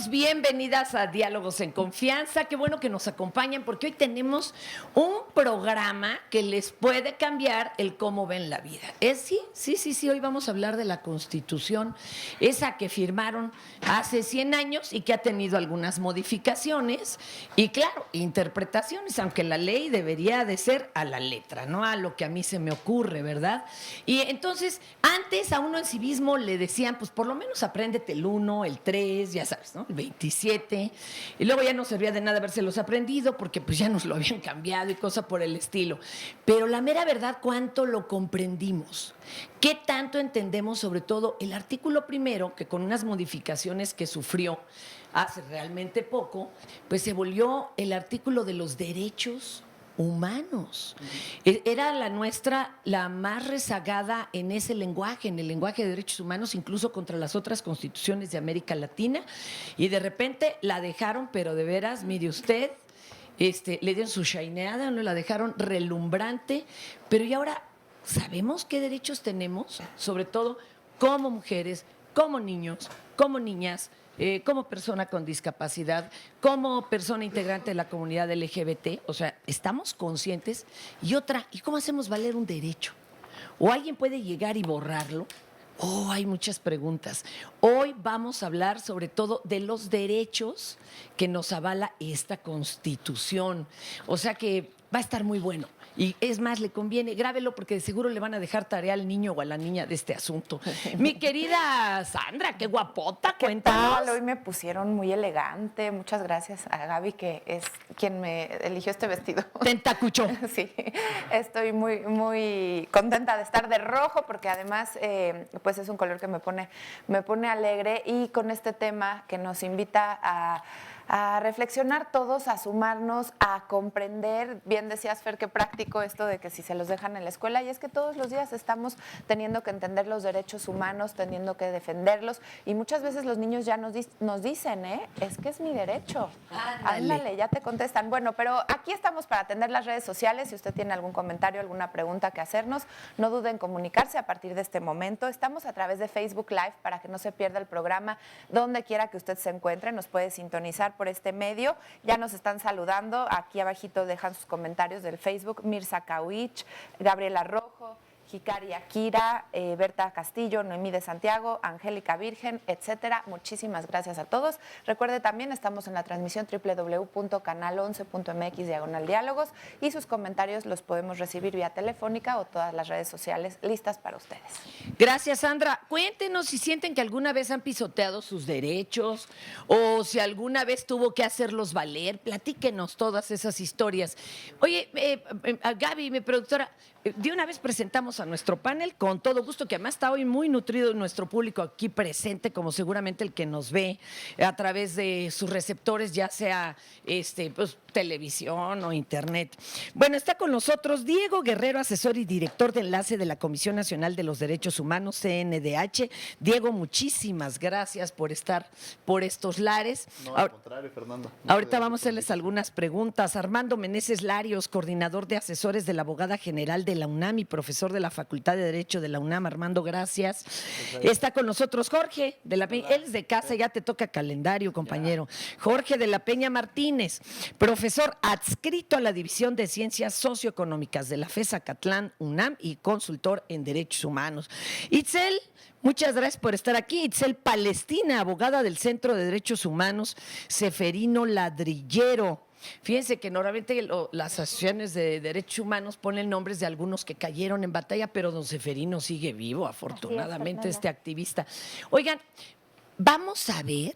Bienvenidos, bienvenidas a Diálogos en Confianza. Qué bueno que nos acompañan porque hoy tenemos un programa que les puede cambiar el cómo ven la vida. Sí. Hoy vamos a hablar de la Constitución, esa que firmaron hace 100 años y que ha tenido algunas modificaciones y, claro, interpretaciones, aunque la ley debería de ser a la letra, no a lo que a mí se me ocurre, ¿verdad? Y entonces, antes a uno en civismo le decían, pues por lo menos apréndete el 1, el 3, ya sabes, ¿no? El 27, y luego ya no servía de nada habérselos aprendido porque pues ya nos lo habían cambiado y cosa por el estilo. Pero la mera verdad, ¿cuánto lo comprendimos? ¿Qué tanto entendemos sobre todo el artículo primero, que con unas modificaciones que sufrió hace realmente poco, pues se volvió el artículo de los derechos humanos? Era la nuestra la más rezagada en ese lenguaje, en el lenguaje de derechos humanos, incluso contra las otras constituciones de América Latina, y de repente la dejaron, pero de veras, mire usted, le dieron su shineada, no la dejaron relumbrante, pero y ahora sabemos qué derechos tenemos, sobre todo como mujeres, como niños, como niñas, como persona con discapacidad, como persona integrante de la comunidad LGBT. O sea, estamos conscientes. Y otra, ¿y cómo hacemos valer un derecho? ¿O alguien puede llegar y borrarlo? Hay muchas preguntas. Hoy vamos a hablar sobre todo de los derechos que nos avala esta Constitución. O sea que va a estar muy bueno. Y es más, le conviene, grábelo porque de seguro le van a dejar tarea al niño o a la niña de este asunto. Mi querida Sandra, qué guapota, cuéntanos. Hoy me pusieron muy elegante. Muchas gracias a Gaby, que es quien me eligió este vestido. Tentacucho. Sí, estoy muy, muy contenta de estar de rojo porque además pues es un color que me pone alegre, y con este tema que nos invita a reflexionar todos, a sumarnos, a comprender. Bien decías, Fer, qué práctico esto de que si se los dejan en la escuela, y es que todos los días estamos teniendo que entender los derechos humanos, teniendo que defenderlos, y muchas veces los niños ya nos dicen, es que es mi derecho. Ándale, ya te contestan. Bueno, pero aquí estamos para atender las redes sociales. Si usted tiene algún comentario, alguna pregunta que hacernos, no duden en comunicarse a partir de este momento. Estamos a través de Facebook Live para que no se pierda el programa. Donde quiera que usted se encuentre, nos puede sintonizar por este medio. Ya nos están saludando. Aquí abajito dejan sus comentarios del Facebook. Mirza Kawich, Gabriela Rojo, Hikari Akira, Berta Castillo, Noemí de Santiago, Angélica Virgen, etcétera. Muchísimas gracias a todos. Recuerde también, estamos en la transmisión www.canal11.mx/diálogos, y sus comentarios los podemos recibir vía telefónica o todas las redes sociales listas para ustedes. Gracias, Sandra. Cuéntenos si sienten que alguna vez han pisoteado sus derechos o si alguna vez tuvo que hacerlos valer. Platíquenos todas esas historias. Oye, Gaby, mi productora, de una vez presentamos a nuestro panel con todo gusto, que además está hoy muy nutrido nuestro público aquí presente, como seguramente el que nos ve a través de sus receptores, ya sea pues, televisión o internet. Bueno, está con nosotros Diego Guerrero, asesor y director de enlace de la Comisión Nacional de los Derechos Humanos, CNDH. Diego, muchísimas gracias por estar por estos lares. No, al contrario, Fernando. Ahorita vamos a hacerles algunas preguntas. Armando Meneses Larios, coordinador de asesores de la abogada general de la UNAM y profesor de la Facultad de Derecho de la UNAM. Armando, gracias. Está con nosotros Jorge de la Peña. Él es de casa, ya te toca calendario, compañero. Jorge de la Peña Martínez, profesor adscrito a la División de Ciencias Socioeconómicas de la FES Acatlán, UNAM, y consultor en derechos humanos. Itzel, muchas gracias por estar aquí. Itzel Palestina, abogada del Centro de Derechos Humanos Seferino Ladrillero. Fíjense que normalmente las asociaciones de derechos humanos ponen nombres de algunos que cayeron en batalla, pero don Seferino sigue vivo, afortunadamente, este activista. Oigan, vamos a ver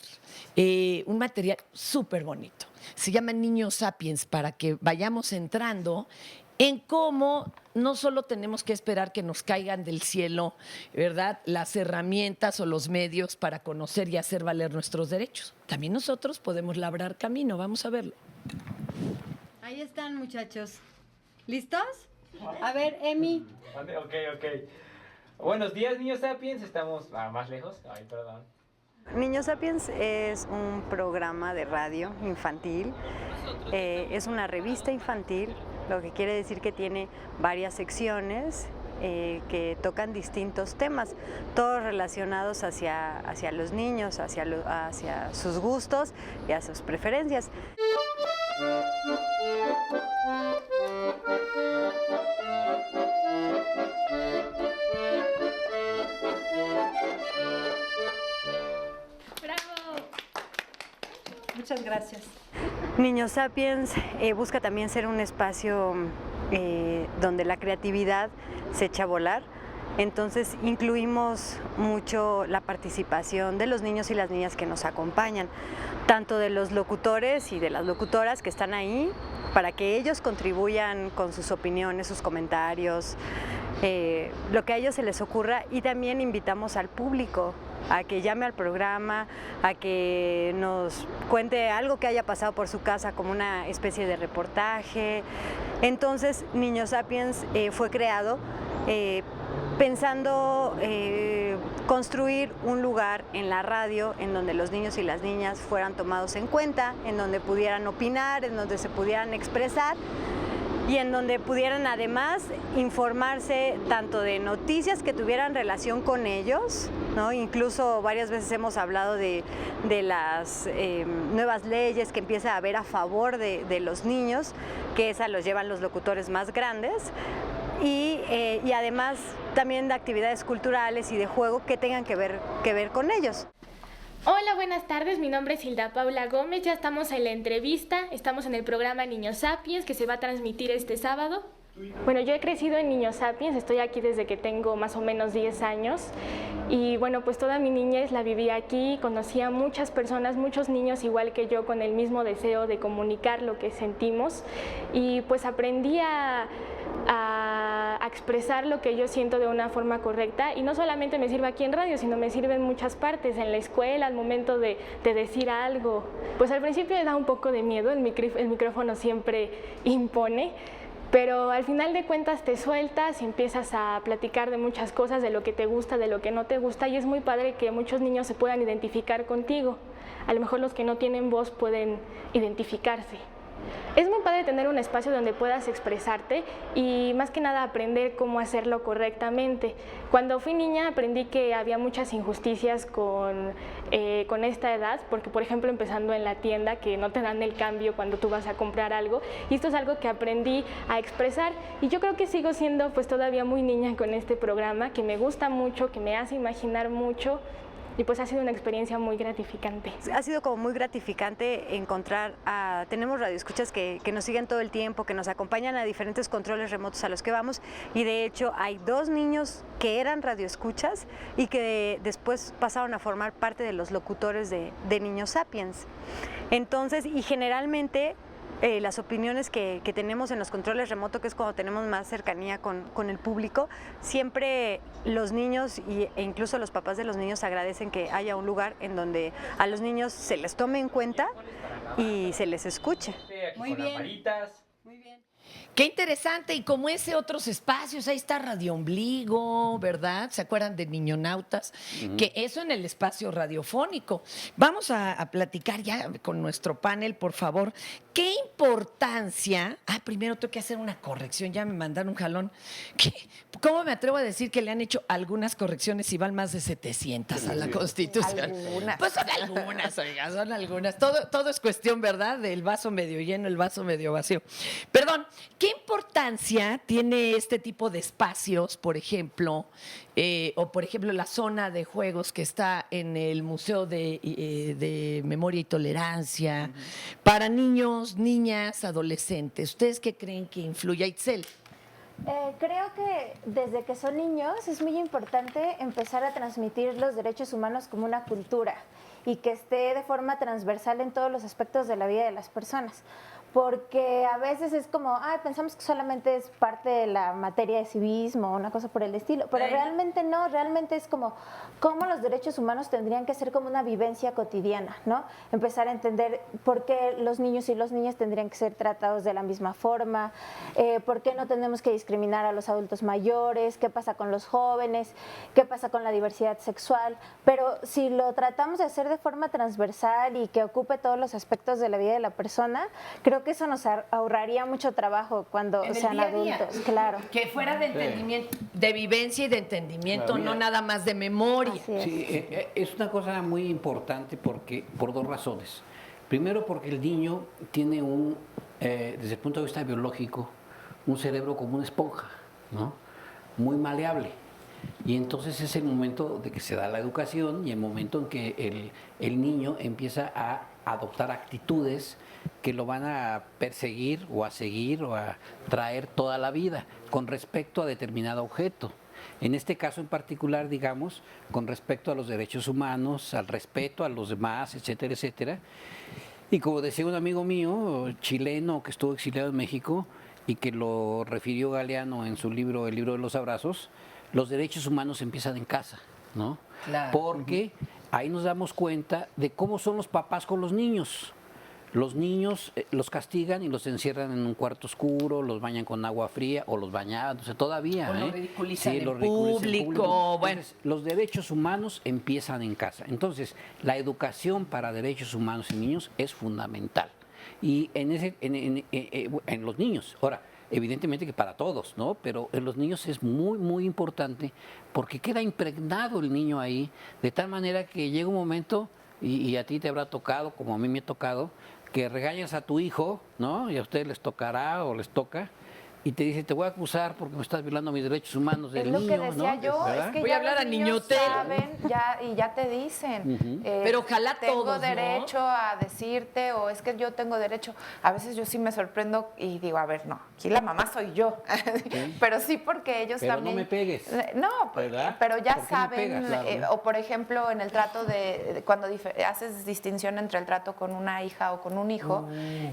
un material súper bonito. Se llama Niños Sapiens, para que vayamos entrando en cómo no solo tenemos que esperar que nos caigan del cielo, ¿verdad?, las herramientas o los medios para conocer y hacer valer nuestros derechos. También nosotros podemos labrar camino, vamos a verlo. Ahí están, muchachos. ¿Listos? A ver, Emi. Ok. Buenos días, niños Sapiens. Estamos más lejos. Ay, perdón. Niños Sapiens es un programa de radio infantil, es una revista infantil, lo que quiere decir que tiene varias secciones que tocan distintos temas, todos relacionados hacia los niños, hacia sus gustos y hacia sus preferencias. Muchas gracias. Niños Sapiens busca también ser un espacio donde la creatividad se echa a volar. Entonces incluimos mucho la participación de los niños y las niñas que nos acompañan, tanto de los locutores y de las locutoras que están ahí, para que ellos contribuyan con sus opiniones, sus comentarios, lo que a ellos se les ocurra, y también invitamos al público a que llame al programa, a que nos cuente algo que haya pasado por su casa como una especie de reportaje. Entonces, Niños Sapiens fue creado pensando construir un lugar en la radio en donde los niños y las niñas fueran tomados en cuenta, en donde pudieran opinar, en donde se pudieran expresar y en donde pudieran además informarse tanto de noticias que tuvieran relación con ellos, ¿no? Incluso varias veces hemos hablado de las nuevas leyes que empieza a haber a favor de los niños, que esas los llevan los locutores más grandes, y además también de actividades culturales y de juego que tengan que ver con ellos. Hola, buenas tardes, mi nombre es Hilda Paula Gómez, ya estamos en la entrevista, estamos en el programa Niños Sapiens que se va a transmitir este sábado. Bueno, yo he crecido en Niños Sapiens, estoy aquí desde que tengo más o menos 10 años y bueno, pues toda mi niñez la viví aquí, conocí a muchas personas, muchos niños igual que yo con el mismo deseo de comunicar lo que sentimos y pues aprendí a expresar lo que yo siento de una forma correcta y no solamente me sirve aquí en radio, sino me sirve en muchas partes, en la escuela, al momento de decir algo. Pues al principio me da un poco de miedo, el micrófono siempre impone, pero al final de cuentas te sueltas y empiezas a platicar de muchas cosas, de lo que te gusta, de lo que no te gusta, y es muy padre que muchos niños se puedan identificar contigo. A lo mejor los que no tienen voz pueden identificarse. Es muy padre tener un espacio donde puedas expresarte y más que nada aprender cómo hacerlo correctamente. Cuando fui niña aprendí que había muchas injusticias con esta edad, porque por ejemplo empezando en la tienda que no te dan el cambio cuando tú vas a comprar algo, y esto es algo que aprendí a expresar y yo creo que sigo siendo pues todavía muy niña con este programa, que me gusta mucho, que me hace imaginar mucho. Y pues ha sido una experiencia muy gratificante. Ha sido como muy gratificante encontrar tenemos radioescuchas que nos siguen todo el tiempo, que nos acompañan a diferentes controles remotos a los que vamos, y de hecho hay 2 niños que eran radioescuchas y que después pasaron a formar parte de los locutores de Niños Sapiens. Entonces, y generalmente las opiniones que tenemos en los controles remotos, que es cuando tenemos más cercanía con el público, siempre los niños e incluso los papás de los niños agradecen que haya un lugar en donde a los niños se les tome en cuenta y se les escuche. Muy bien. Muy bien. Qué interesante, y como ese otros espacios, ahí está Radio Ombligo, ¿verdad? ¿Se acuerdan de Niñonautas? Que eso en el espacio radiofónico. Vamos a platicar ya con nuestro panel, por favor. ¿Qué importancia? Primero tengo que hacer una corrección, ya me mandaron un jalón. ¿Cómo me atrevo a decir que le han hecho algunas correcciones y van más de 700 a la Constitución? Algunas. Pues son algunas, oiga, son algunas. Todo es cuestión, ¿verdad? Del vaso medio lleno, el vaso medio vacío. Perdón, ¿qué importancia tiene este tipo de espacios, por ejemplo, o por ejemplo la zona de juegos que está en el Museo de Memoria y Tolerancia, para niños, niñas, adolescentes? ¿Ustedes qué creen que influye, Itzel? Creo que desde que son niños es muy importante empezar a transmitir los derechos humanos como una cultura y que esté de forma transversal en todos los aspectos de la vida de las personas. porque a veces es como, pensamos que solamente es parte de la materia de civismo, una cosa por el estilo, pero realmente no, realmente es como cómo los derechos humanos tendrían que ser como una vivencia cotidiana, ¿no? Empezar a entender por qué los niños y las niñas tendrían que ser tratados de la misma forma, por qué no tenemos que discriminar a los adultos mayores, qué pasa con los jóvenes, qué pasa con la diversidad sexual, pero si lo tratamos de hacer de forma transversal y que ocupe todos los aspectos de la vida de la persona, creo que eso nos ahorraría mucho trabajo cuando sean adultos, claro. Que fuera de entendimiento, de vivencia y de entendimiento, Claro, no nada más de memoria. Así es. Sí, es una cosa muy importante por dos razones. Primero, porque el niño tiene desde el punto de vista biológico, un cerebro como una esponja, ¿no? Muy maleable. Y entonces es el momento de que se da la educación y el momento en que el niño empieza a adoptar actitudes que lo van a perseguir o a seguir o a traer toda la vida con respecto a determinado objeto. En este caso en particular, digamos, con respecto a los derechos humanos, al respeto a los demás, etcétera, etcétera. Y como decía un amigo mío, chileno, que estuvo exiliado en México y que lo refirió Galeano en su libro, El libro de los abrazos, los derechos humanos empiezan en casa, ¿no? Claro. Porque ahí nos damos cuenta de cómo son los papás con los niños. Los niños los castigan y los encierran en un cuarto oscuro, los bañan con agua fría o los bañaban, entonces todavía. O los ridiculizan en los ridiculizan público, bueno. Entonces, los derechos humanos empiezan en casa. Entonces, la educación para derechos humanos y niños es fundamental. Y en los niños, ahora, evidentemente que para todos, ¿no? Pero en los niños es muy, muy importante porque queda impregnado el niño ahí, de tal manera que llega un momento, y a ti te habrá tocado, como a mí me ha tocado, que regañas a tu hijo, ¿no? Y a ustedes les tocará o les toca, y te dice, te voy a acusar porque me estás violando mis derechos humanos del niño, Es lo que decía ¿no? yo, ¿verdad? es que Voy a ya hablar los a niños Niñotel. saben, y ya te dicen. Pero ojalá tengo todos, ¿no? derecho a decirte, o es que yo tengo derecho. A veces yo sí me sorprendo y digo, a ver, no, aquí la mamá soy yo. Pero sí porque ellos Pero también... no me pegues. No, ¿verdad? pero ya ¿Por qué me saben, pegas? Claro. o por ejemplo, en el trato cuando haces distinción entre el trato con una hija o con un hijo,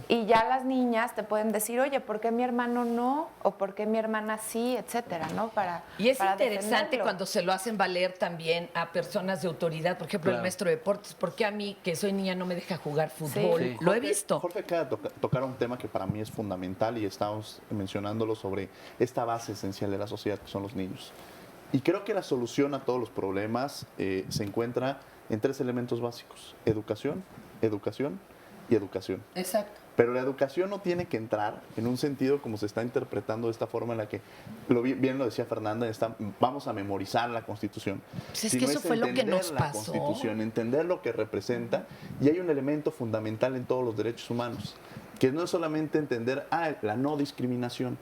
y ya las niñas te pueden decir, oye, ¿por qué mi hermano no? O ¿por qué mi hermana sí? Etcétera, ¿no? Y es para interesante defenderlo. cuando se lo hacen valer también a personas de autoridad, por ejemplo, el Claro. maestro de deportes, ¿por qué a mí, que soy niña, no me deja jugar fútbol? Sí. Lo he visto. Jorge acaba de tocar un tema que para mí es fundamental y estamos mencionándolo sobre esta base esencial de la sociedad que son los niños. Y creo que la solución a todos los problemas se encuentra en tres elementos básicos: educación, educación y educación. Exacto. Pero la educación no tiene que entrar en un sentido como se está interpretando de esta forma en la que, bien lo decía Fernanda, vamos a memorizar la Constitución. Pues es Sino que eso fue lo que entender nos la pasó. Constitución, entender lo que representa, y hay un elemento fundamental en todos los derechos humanos, que no es solamente entender la no discriminación,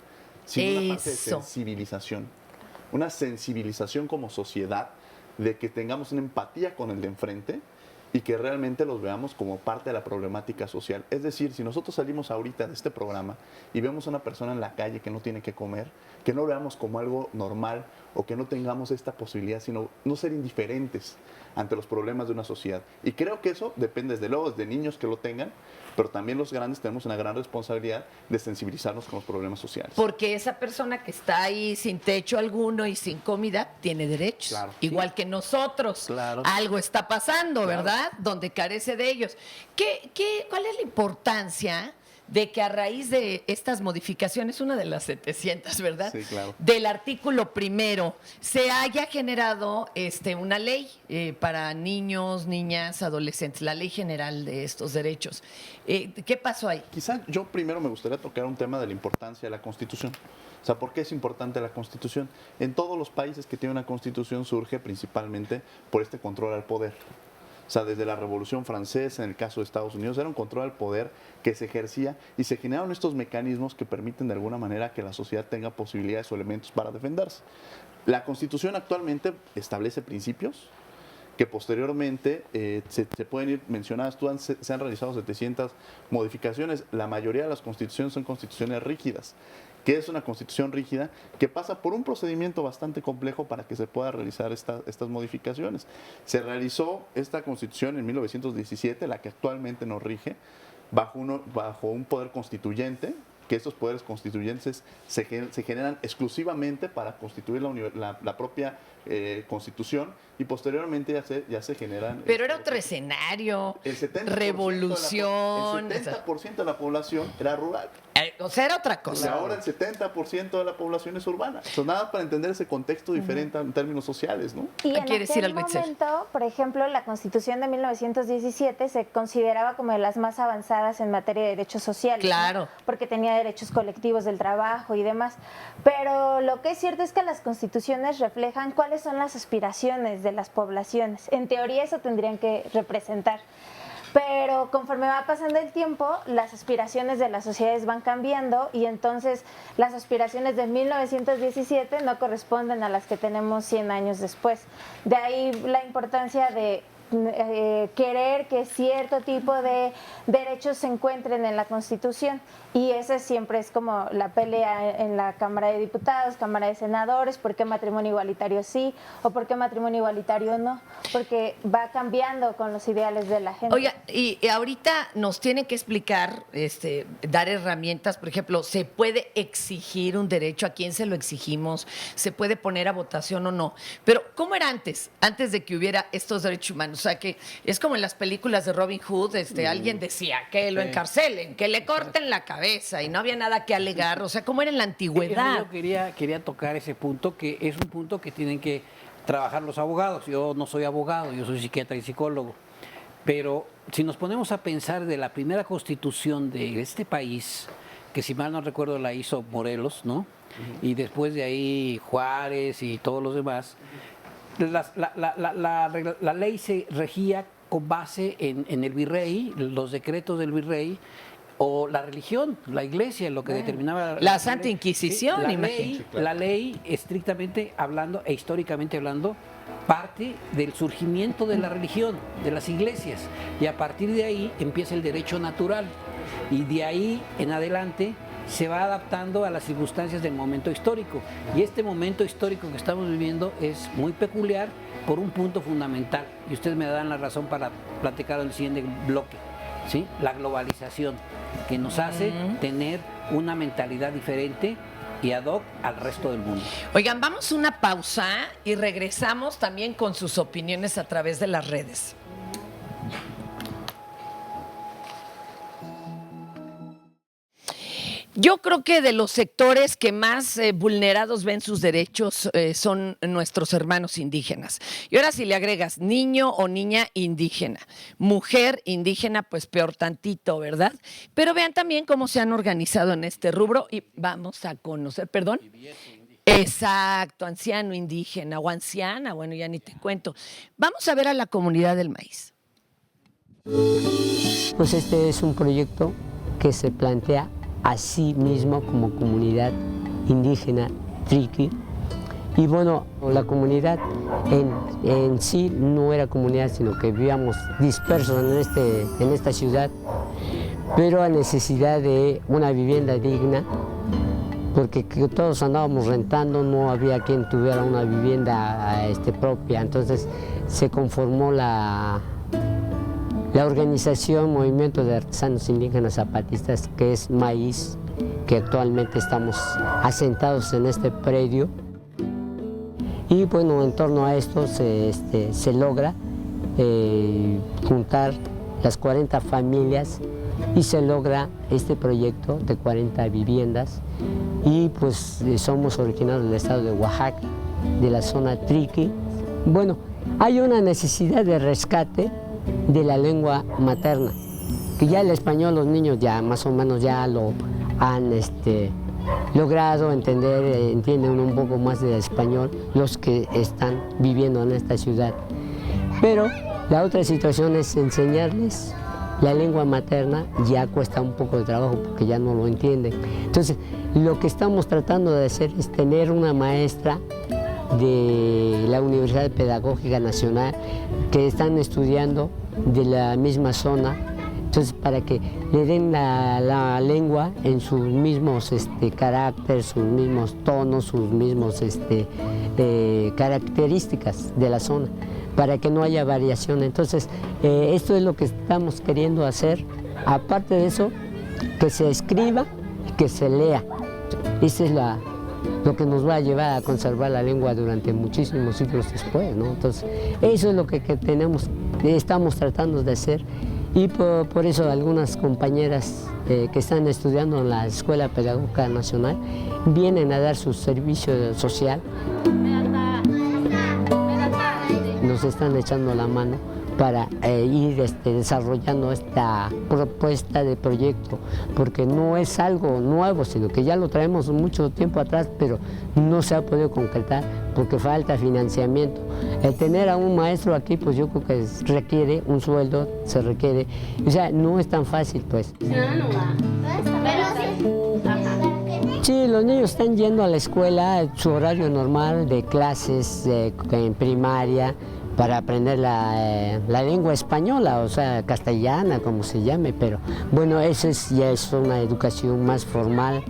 sino una parte de Eso. sensibilización. Una sensibilización como sociedad de que tengamos una empatía con el de enfrente y que realmente los veamos como parte de la problemática social. Es decir, si nosotros salimos ahorita de este programa y vemos a una persona en la calle que no tiene que comer, que no lo veamos como algo normal o que no tengamos esta posibilidad, sino no ser indiferentes ante los problemas de una sociedad. Y creo que eso depende desde luego de niños que lo tengan, pero también los grandes tenemos una gran responsabilidad de sensibilizarnos con los problemas sociales. Porque esa persona que está ahí sin techo alguno y sin comida tiene derechos, Claro. igual que nosotros. Claro. Algo está pasando, Claro. ¿verdad? Donde carece de ellos. ¿Cuál es la importancia de que a raíz de estas modificaciones, una de las 700, ¿verdad? Sí, claro. Del artículo primero, se haya generado una ley para niños, niñas, adolescentes, la ley general de estos derechos? ¿Qué pasó ahí? Quizá yo primero me gustaría tocar un tema de la importancia de la Constitución. O sea, ¿por qué es importante la Constitución? En todos los países que tienen una Constitución surge principalmente por este control al poder. O sea, desde la Revolución Francesa, en el caso de Estados Unidos, era un control al poder que se ejercía y se generaron estos mecanismos que permiten de alguna manera que la sociedad tenga posibilidades o elementos para defenderse. La Constitución actualmente establece principios que posteriormente se pueden ir mencionadas. Se han realizado 700 modificaciones. La mayoría de las constituciones son constituciones rígidas. ¿Qué es una constitución rígida? Que pasa por un procedimiento bastante complejo para que se pueda realizar estas modificaciones. Se realizó esta constitución en 1917, la que actualmente nos rige, bajo un poder constituyente, que estos poderes constituyentes se generan exclusivamente para constituir la propia Constitución, y posteriormente ya se generan... Pero era otro escenario, revolución... El 70% de la población era rural. O sea, era otra cosa. Y ahora el 70% de la población es urbana. Eso nada para entender ese contexto diferente en términos sociales, ¿no? Y en ¿Quieres decir aquel algo, Itzel? momento, por ejemplo, la Constitución de 1917 se consideraba como de las más avanzadas en materia de derechos sociales. Claro. ¿no? Porque tenía derechos colectivos del trabajo y demás. Pero lo que es cierto es que las constituciones reflejan cuáles son las aspiraciones de las poblaciones. En teoría eso tendrían que representar. Pero conforme va pasando el tiempo, las aspiraciones de las sociedades van cambiando y entonces las aspiraciones de 1917 no corresponden a las que tenemos 100 años después. De ahí la importancia de querer que cierto tipo de derechos se encuentren en la Constitución, y esa siempre es como la pelea en la Cámara de Diputados, Cámara de Senadores, por qué matrimonio igualitario sí o por qué matrimonio igualitario no, porque va cambiando con los ideales de la gente. Oiga, y ahorita nos tienen que explicar, dar herramientas, por ejemplo, ¿se puede exigir un derecho? ¿A quién se lo exigimos? ¿Se puede poner a votación o no? Pero, ¿cómo era antes de que hubiera estos derechos humanos? O sea, que es como en las películas de Robin Hood, alguien decía que lo encarcelen, que le corten la cabeza, y no había nada que alegar. O sea, ¿cómo era en la antigüedad? Yo quería tocar ese punto, que es un punto que tienen que trabajar los abogados. Yo no soy abogado, yo soy psiquiatra y psicólogo. Pero si nos ponemos a pensar de la primera constitución de este país, que si mal no recuerdo la hizo Morelos, ¿no? Y después de ahí Juárez y todos los demás, la ley se regía con base en el virrey, los decretos del virrey, o la religión, la iglesia, lo que determinaba... La Santa Inquisición, imagínate. La ley, estrictamente hablando e históricamente hablando, parte del surgimiento de la religión, de las iglesias, y a partir de ahí empieza el derecho natural, y de ahí en adelante se va adaptando a las circunstancias del momento histórico. Y este momento histórico que estamos viviendo es muy peculiar por un punto fundamental, y ustedes me dan la razón para platicar en el siguiente bloque, ¿sí? La globalización, que nos hace tener una mentalidad diferente y ad hoc al resto del mundo. Oigan, vamos a una pausa y regresamos también con sus opiniones a través de las redes. Yo creo que de los sectores que más vulnerados ven sus derechos son nuestros hermanos indígenas. Y ahora si le agregas niño o niña indígena, mujer indígena, pues peor tantito, ¿verdad? Pero vean también cómo se han organizado en este rubro y vamos a conocer, ¿perdón? Exacto, anciano indígena o anciana, bueno, ya ni te cuento. Vamos a ver a la comunidad del maíz. Pues este es un proyecto que se plantea a sí mismo como comunidad indígena triqui. Y bueno, la comunidad en sí no era comunidad, sino que vivíamos dispersos en esta ciudad, pero a necesidad de una vivienda digna, porque todos andábamos rentando, no había quien tuviera una vivienda propia. Entonces se conformó la organización Movimiento de Artesanos Indígenas Zapatistas, que es Maíz, que actualmente estamos asentados en este predio. Y bueno, en torno a esto se logra juntar las 40 familias y se logra este proyecto de 40 viviendas. Y pues somos originarios del estado de Oaxaca, de la zona Triqui. Bueno, hay una necesidad de rescate de la lengua materna, que ya el español los niños ya más o menos ya lo han logrado entender, entienden un poco más de español los que están viviendo en esta ciudad. Pero la otra situación es enseñarles la lengua materna, ya cuesta un poco de trabajo porque ya no lo entienden. Entonces, lo que estamos tratando de hacer es tener una maestra de la Universidad Pedagógica Nacional que están estudiando de la misma zona, entonces para que le den la lengua en sus mismos caracteres, sus mismos tonos, sus mismos características de la zona, para que no haya variación. Entonces esto es lo que estamos queriendo hacer aparte de eso, que se escriba y que se lea. Esa es lo que nos va a llevar a conservar la lengua durante muchísimos siglos después, ¿no? Entonces, eso es lo que estamos tratando de hacer, y por eso algunas compañeras que están estudiando en la Escuela Pedagógica Nacional vienen a dar su servicio social. Nos están echando la mano para ir desarrollando esta propuesta de proyecto, porque no es algo nuevo, sino que ya lo traemos mucho tiempo atrás, pero no se ha podido concretar porque falta financiamiento. El tener a un maestro aquí, pues yo creo que requiere un sueldo, se requiere, o sea, no es tan fácil, pues. Sí, los niños están yendo a la escuela, su horario normal de clases en primaria, para aprender la lengua española, o sea, castellana, como se llame, pero bueno, eso ya es una educación más formal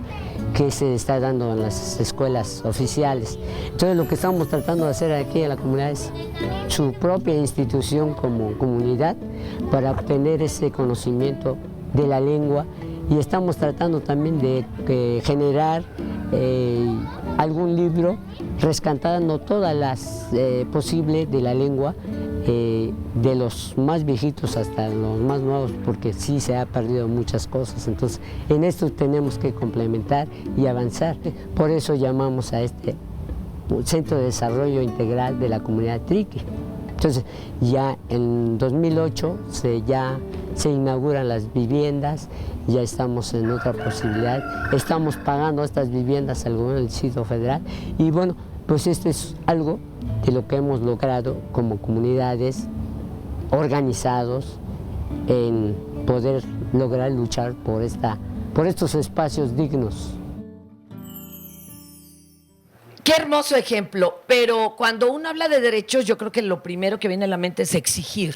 que se está dando en las escuelas oficiales. Entonces, lo que estamos tratando de hacer aquí en la comunidad es su propia institución como comunidad para obtener ese conocimiento de la lengua, y estamos tratando también de generar algún libro rescatando todas las posibles de la lengua, de los más viejitos hasta los más nuevos, porque sí se ha perdido muchas cosas. Entonces, en esto tenemos que complementar y avanzar. Por eso llamamos a este Centro de Desarrollo Integral de la Comunidad Triqui. Entonces, ya en 2008 ya se inauguran las viviendas, ya estamos en otra posibilidad, estamos pagando estas viviendas al gobierno del Distrito Federal, y bueno, pues esto es algo de lo que hemos logrado como comunidades organizados en poder lograr luchar por estos espacios dignos. Qué hermoso ejemplo, pero cuando uno habla de derechos, yo creo que lo primero que viene a la mente es exigir,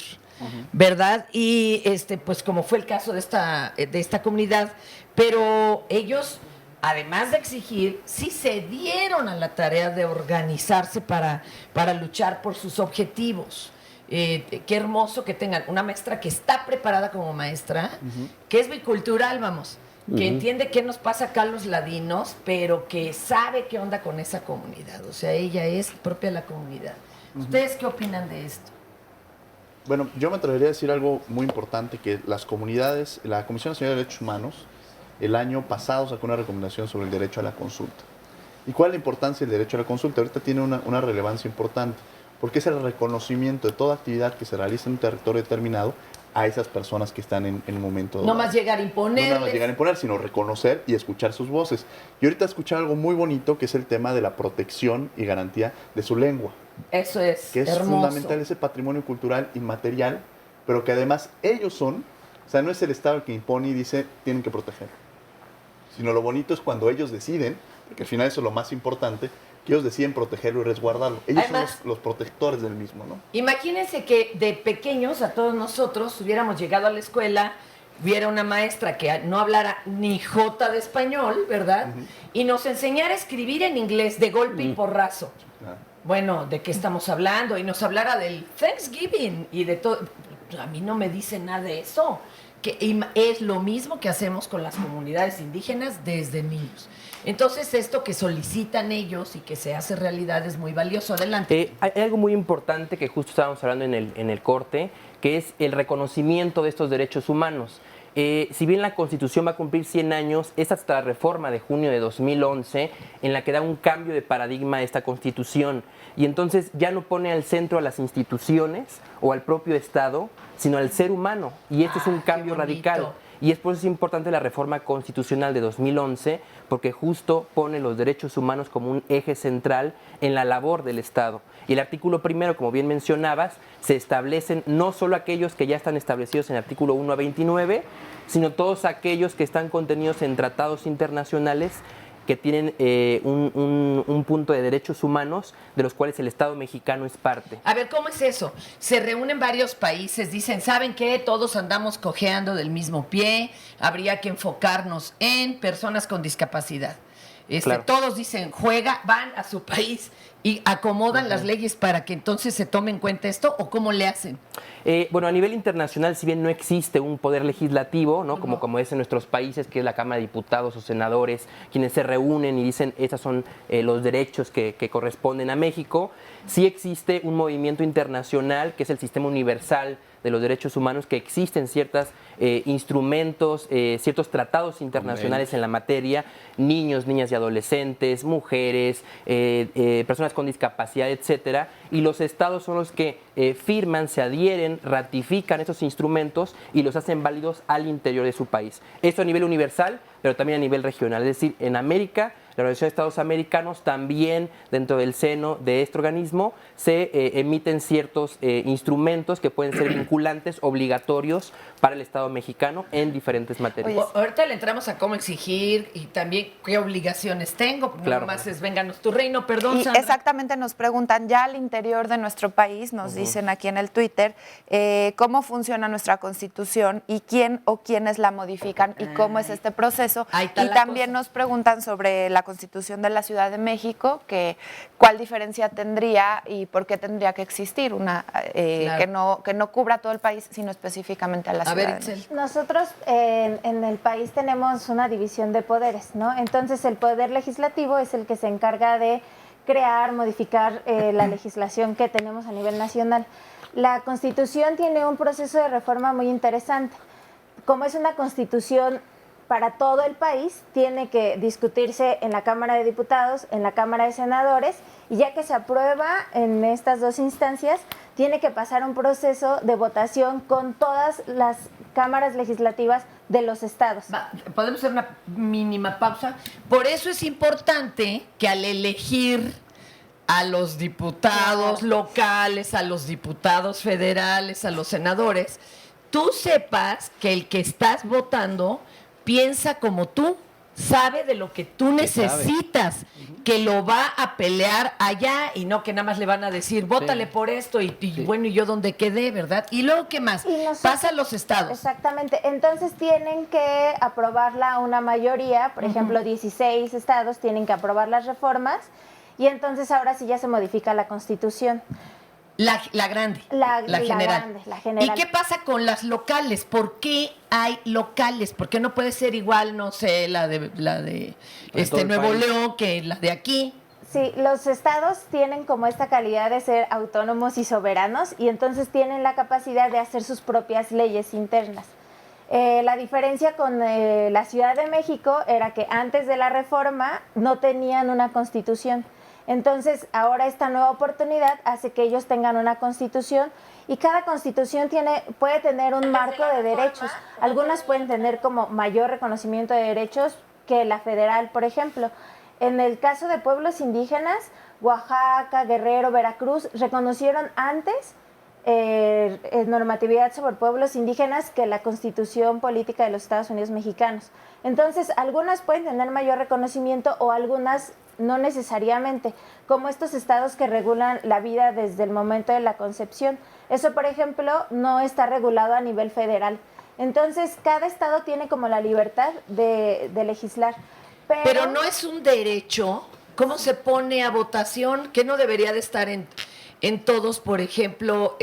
¿verdad? Y pues como fue el caso de esta comunidad, pero ellos, además de exigir, sí se dieron a la tarea de organizarse para luchar por sus objetivos. Qué hermoso que tengan una maestra que está preparada como maestra, que es bicultural, vamos, que entiende qué nos pasa acá los ladinos, pero que sabe qué onda con esa comunidad. O sea, ella es propia de la comunidad. ¿Ustedes qué opinan de esto? Bueno, yo me atrevería a decir algo muy importante, que las comunidades, la Comisión Nacional de Derechos Humanos, el año pasado sacó una recomendación sobre el derecho a la consulta. ¿Y cuál es la importancia del derecho a la consulta? Ahorita tiene una relevancia importante, porque es el reconocimiento de toda actividad que se realiza en un territorio determinado a esas personas que están en el momento. No más llegar a imponer. No nada más llegar a imponer, sino reconocer y escuchar sus voces. Y ahorita escuchar algo muy bonito, que es el tema de la protección y garantía de su lengua. Eso es que es hermoso. Fundamental, ese patrimonio cultural inmaterial, pero que además ellos son, o sea, no es el Estado el que impone y dice, tienen que proteger, sino lo bonito es cuando ellos deciden, porque al final eso es lo más importante, que ellos deciden protegerlo y resguardarlo. Ellos además, son los protectores del mismo, ¿no? Imagínense que de pequeños a todos nosotros hubiéramos llegado a la escuela, hubiera una maestra que no hablara ni jota de español, ¿verdad? Y nos enseñara a escribir en inglés de golpe y porrazo. Bueno, ¿de qué estamos hablando? Y nos hablara del Thanksgiving y de todo. A mí no me dice nada de eso. Que es lo mismo que hacemos con las comunidades indígenas desde niños. Entonces, esto que solicitan ellos y que se hace realidad es muy valioso. Adelante. Hay algo muy importante que justo estábamos hablando en el corte, que es el reconocimiento de estos derechos humanos. Si bien la Constitución va a cumplir 100 años, es hasta la reforma de junio de 2011 en la que da un cambio de paradigma a esta Constitución. Y entonces ya no pone al centro a las instituciones o al propio Estado, sino al ser humano. Y este es un cambio radical. Y es por eso es importante la reforma constitucional de 2011, porque justo pone los derechos humanos como un eje central en la labor del Estado. Y el artículo primero, como bien mencionabas, se establecen no solo aquellos que ya están establecidos en el artículo 1 a 29, sino todos aquellos que están contenidos en tratados internacionales que tienen un punto de derechos humanos de los cuales el Estado mexicano es parte. A ver, ¿cómo es eso? Se reúnen varios países, dicen, ¿saben qué? Todos andamos cojeando del mismo pie, habría que enfocarnos en personas con discapacidad. Claro. Todos dicen, van a su país y acomodan las leyes para que entonces se tome en cuenta esto, ¿o cómo le hacen? Bueno, a nivel internacional, si bien no existe un poder legislativo, ¿no? Como es en nuestros países, que es la Cámara de Diputados o senadores, quienes se reúnen y dicen, estos son los derechos que corresponden a México, sí existe un movimiento internacional, que es el Sistema Universal de los Derechos Humanos, que existen ciertos instrumentos, ciertos tratados internacionales en la materia, niños, niñas y adolescentes, mujeres, personas con discapacidad, etcétera, y los estados son los que firman, se adhieren, ratifican estos instrumentos y los hacen válidos al interior de su país. Esto a nivel universal, pero también a nivel regional, es decir, en América, la Organización de Estados Americanos, también dentro del seno de este organismo se emiten ciertos instrumentos que pueden ser vinculantes, obligatorios para el Estado mexicano en diferentes materias. Ahorita le entramos a cómo exigir y también qué obligaciones tengo. Claro. No más es vénganos tu reino, perdón, Y Sandra. exactamente nos preguntan ya al interior de nuestro país, nos dicen aquí en el Twitter, cómo funciona nuestra Constitución y quién o quiénes la modifican y cómo es este proceso. Ahí está Y la también cosa. nos preguntan sobre la Constitución de la Ciudad de México, que cuál diferencia tendría y por qué tendría que existir una Claro. que no cubra todo el país, sino específicamente a la A Ciudad ver, de México. Itzel. Nosotros en el país tenemos una división de poderes, ¿no? Entonces el poder legislativo es el que se encarga de crear, modificar la legislación que tenemos a nivel nacional. La Constitución tiene un proceso de reforma muy interesante. Como es una Constitución para todo el país, tiene que discutirse en la Cámara de Diputados, en la Cámara de Senadores, y ya que se aprueba en estas dos instancias, tiene que pasar un proceso de votación con todas las cámaras legislativas de los estados. Podemos hacer una mínima pausa. Por eso es importante que al elegir a los diputados locales, a los diputados federales, a los senadores, tú sepas que el que estás votando piensa como tú, sabe de lo que tú necesitas, que lo va a pelear allá y no que nada más le van a decir, vótale por esto y bueno, y yo donde quedé, ¿verdad? Y luego, ¿qué más? Pasa a los estados. Exactamente. Entonces tienen que aprobarla una mayoría, por ejemplo, 16 estados tienen que aprobar las reformas y entonces ahora sí ya se modifica la Constitución. La grande, la general. Grande, la general. ¿Y qué pasa con las locales? ¿Por qué hay locales? ¿Por qué no puede ser igual, no sé, la de Nuevo León que la de aquí? Sí, los estados tienen como esta calidad de ser autónomos y soberanos y entonces tienen la capacidad de hacer sus propias leyes internas. La diferencia con la Ciudad de México era que antes de la reforma no tenían una constitución. Entonces, ahora esta nueva oportunidad hace que ellos tengan una constitución y cada constitución puede tener un marco de derechos. Algunas pueden tener como mayor reconocimiento de derechos que la federal, por ejemplo. En el caso de pueblos indígenas, Oaxaca, Guerrero, Veracruz, reconocieron antes normatividad sobre pueblos indígenas que la Constitución Política de los Estados Unidos Mexicanos. Entonces, algunas pueden tener mayor reconocimiento o algunas no necesariamente, como estos estados que regulan la vida desde el momento de la concepción. Eso, por ejemplo, no está regulado a nivel federal. Entonces, cada estado tiene como la libertad de legislar. Pero no es un derecho. ¿Cómo se pone a votación? Que no debería de estar en todos, por ejemplo,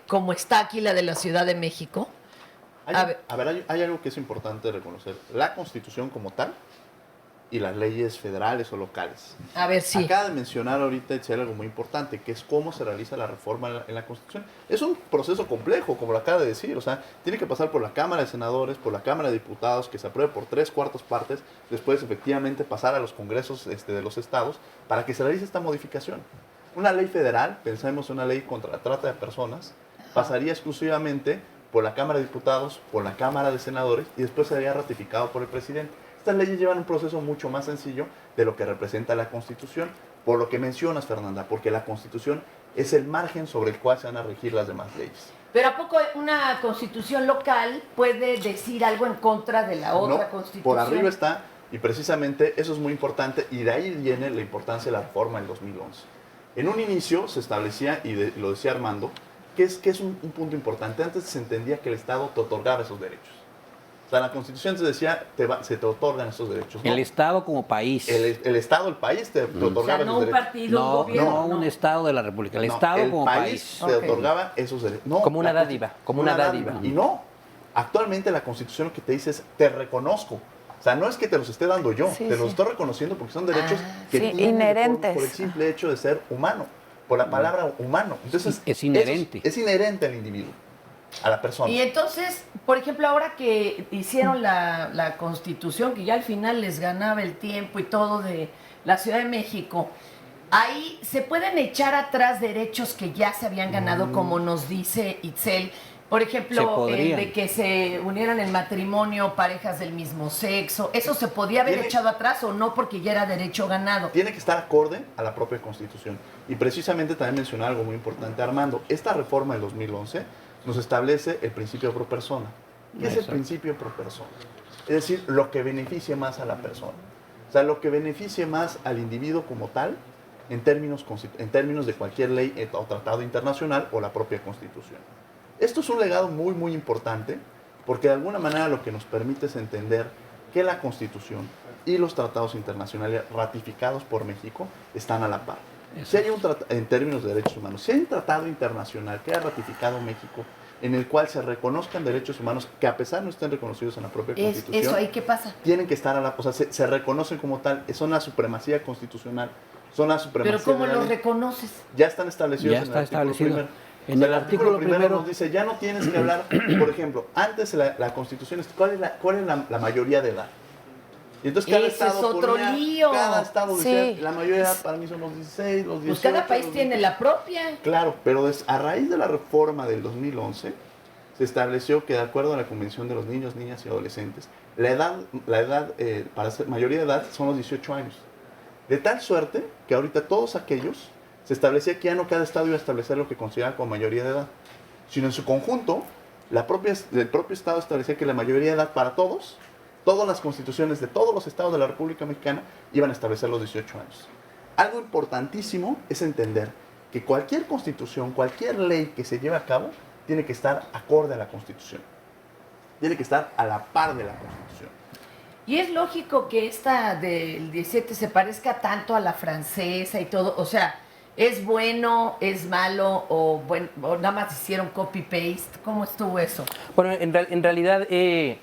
como está aquí la de la Ciudad de México. Hay algo que es importante reconocer. La Constitución como tal y las leyes federales o locales. A ver, sí. Acaba de mencionar ahorita algo muy importante, que es cómo se realiza la reforma en la Constitución. Es un proceso complejo, como lo acaba de decir. O sea, tiene que pasar por la Cámara de Senadores, por la Cámara de Diputados, que se apruebe por 3/4 partes, después efectivamente pasar a los congresos de los estados para que se realice esta modificación. Una ley federal, pensemos en una ley contra la trata de personas, pasaría exclusivamente por la Cámara de Diputados, por la Cámara de Senadores y después sería ratificado por el presidente. Estas leyes llevan un proceso mucho más sencillo de lo que representa la Constitución, por lo que mencionas, Fernanda, porque la Constitución es el margen sobre el cual se van a regir las demás leyes. Pero ¿a poco una constitución local puede decir algo en contra de la otra constitución? Por arriba está, y precisamente eso es muy importante, y de ahí viene la importancia de la reforma del 2011. En un inicio se establecía, y lo decía Armando, que es un punto importante. Antes se entendía que el Estado te otorgaba esos derechos. O sea, la Constitución te decía, se te otorgan esos derechos. ¿no? El Estado como país. El Estado, el país te otorgaba O sea, no esos un derechos. partido, un gobierno. No un Estado de la República, el Estado el como país país. te otorgaba esos derechos. No, Como una la dádiva, Constitu- como una dádiva. Y no, actualmente la Constitución lo que te dice es, te reconozco. O sea, no es que te los esté dando yo, te los estoy reconociendo porque son derechos que sí, tienen inherentes. por el simple hecho de ser humano, por la palabra humano. Entonces, Es inherente. Es inherente al individuo, a la persona. Y entonces, por ejemplo, ahora que hicieron la Constitución, que ya al final les ganaba el tiempo y todo de la Ciudad de México, ahí se pueden echar atrás derechos que ya se habían ganado, como nos dice Itzel. Por ejemplo, de que se unieran en matrimonio parejas del mismo sexo. ¿Eso se podía haber echado atrás o no porque ya era derecho ganado? Tiene que estar acorde a la propia Constitución. Y precisamente también mencionar algo muy importante, Armando. Esta reforma del 2011 nos establece el principio pro persona. ¿Qué es el principio pro persona? Es decir, lo que beneficie más a la persona. O sea, lo que beneficie más al individuo como tal en términos de cualquier ley o tratado internacional o la propia Constitución. Esto es un legado muy, muy importante porque de alguna manera lo que nos permite es entender que la Constitución y los tratados internacionales ratificados por México están a la par. Si hay en términos de derechos humanos, si hay un tratado internacional que ha ratificado México en el cual se reconozcan derechos humanos que a pesar no estén reconocidos en la propia Constitución, ¿Eso ahí qué pasa? tienen que estar o sea, se reconocen como tal, son la supremacía constitucional, son la supremacía. ¿Pero cómo de la los ley. reconoces? Ya están establecidos Ya en está el artículo establecido. primero. En O sea, el artículo primero nos dice, ya no tienes que hablar, por ejemplo, antes la Constitución, ¿cuál es la mayoría de edad? Y entonces cada Ese estado es otro ponía, lío. cada estado Sí. decía, la mayoría de edad para mí son los 16, los 18. Pues cada país los tiene 20. la propia. Claro, pero a raíz de la reforma del 2011, se estableció que de acuerdo a la Convención de los Niños, Niñas y Adolescentes, la edad para ser mayoría de edad son los 18 años. De tal suerte que ahorita todos aquellos, se establecía que ya no cada estado iba a establecer lo que consideraba como mayoría de edad, sino en su conjunto, el propio estado establecía que la mayoría de edad para todos, todas las constituciones de todos los estados de la República Mexicana iban a establecer los 18 años. Algo importantísimo es entender que cualquier constitución, cualquier ley que se lleve a cabo, tiene que estar acorde a la Constitución. Tiene que estar a la par de la Constitución. Y es lógico que esta del 17 se parezca tanto a la francesa y todo. O sea, ¿es bueno, es malo o nada más hicieron copy-paste? ¿Cómo estuvo eso? Bueno, en realidad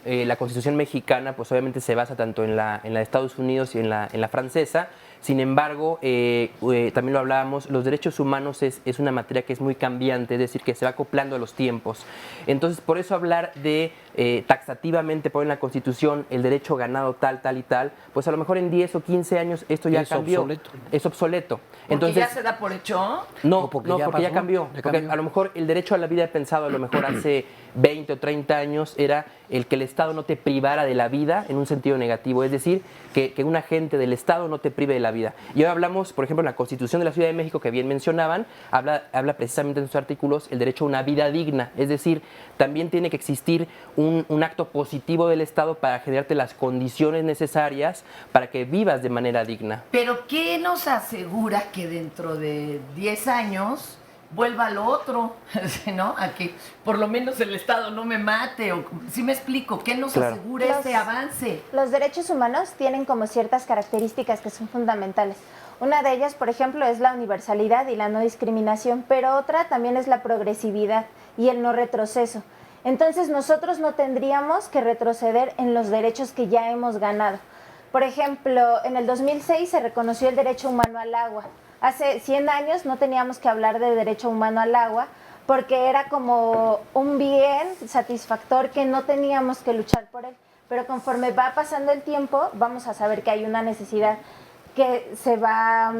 la Constitución mexicana pues obviamente se basa tanto en la de Estados Unidos y en la francesa. Sin embargo, también lo hablábamos, los derechos humanos es una materia que es muy cambiante, es decir, que se va acoplando a los tiempos. Entonces, por eso hablar de taxativamente poner en la Constitución el derecho ganado tal, tal y tal, pues a lo mejor en 10 o 15 años esto ya cambió. Obsoleto. Es obsoleto. ¿Porque Entonces, ya se da por hecho? No, porque porque, ya ya pasó, cambió. ya Porque cambió. a lo mejor el derecho a la vida pensado a lo mejor hace 20 o 30 años era el que el Estado no te privara de la vida en un sentido negativo, es decir, que un agente del Estado no te prive de la vida. Y hoy hablamos, por ejemplo, en la Constitución de la Ciudad de México, que bien mencionaban, habla precisamente en sus artículos el derecho a una vida digna, es decir, también tiene que existir un acto positivo del Estado para generarte las condiciones necesarias para que vivas de manera digna. Pero ¿qué nos asegura que dentro de 10 años vuelva lo otro? ¿No? A que por lo menos el Estado no me mate. O, ¿sí me explico? ¿Qué nos asegura ese avance? Los derechos humanos tienen como ciertas características que son fundamentales. Una de ellas, por ejemplo, es la universalidad y la no discriminación, pero otra también es la progresividad y el no retroceso. Entonces nosotros no tendríamos que retroceder en los derechos que ya hemos ganado. Por ejemplo, en el 2006 se reconoció el derecho humano al agua. Hace 100 años no teníamos que hablar de derecho humano al agua porque era como un bien satisfactor que no teníamos que luchar por él. Pero conforme va pasando el tiempo, vamos a saber que hay una necesidad que se va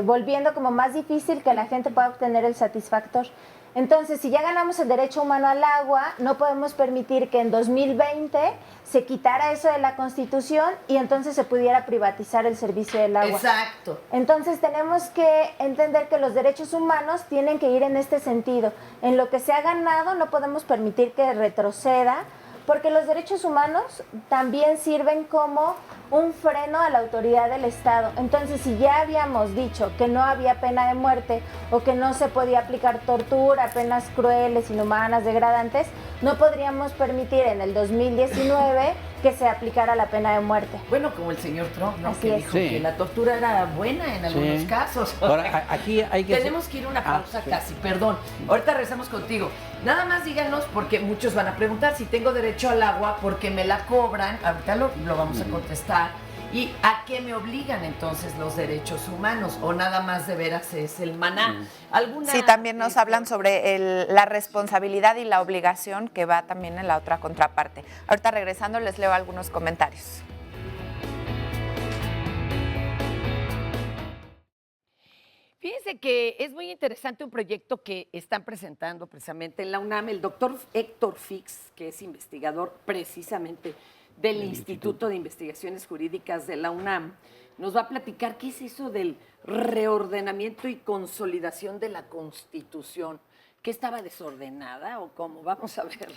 volviendo como más difícil que la gente pueda obtener el satisfactor. Entonces, si ya ganamos el derecho humano al agua, no podemos permitir que en 2020 se quitara eso de la Constitución y entonces se pudiera privatizar el servicio del agua. Exacto. Entonces, tenemos que entender que los derechos humanos tienen que ir en este sentido. En lo que se ha ganado no podemos permitir que retroceda, porque los derechos humanos también sirven como un freno a la autoridad del Estado. Entonces, si ya habíamos dicho que no había pena de muerte o que no se podía aplicar tortura, penas crueles, inhumanas, degradantes, no podríamos permitir en el 2019 que se aplicara la pena de muerte. Bueno, como el señor Trump, ¿no? Así Que es. dijo Sí. que la tortura era buena en algunos Sí. casos. Ahora, aquí hay que... Tenemos que ir a una pausa sí. casi, perdón. Ahorita regresamos contigo. Nada más díganos, porque muchos van a preguntar si tengo derecho al agua porque me la cobran. Ahorita lo vamos a contestar. ¿Y a qué me obligan entonces los derechos humanos? ¿O nada más de veras es el maná? ¿Alguna, Sí, también nos hablan sobre la responsabilidad y la obligación que va también en la otra contraparte. Ahorita regresando les leo algunos comentarios. Fíjense que es muy interesante un proyecto que están presentando precisamente en la UNAM, el doctor Héctor Fix, que es investigador precisamente del Instituto de Investigaciones Jurídicas de la UNAM, nos va a platicar qué es eso del reordenamiento y consolidación de la Constitución. ¿Qué estaba desordenada o cómo? Vamos a verlo.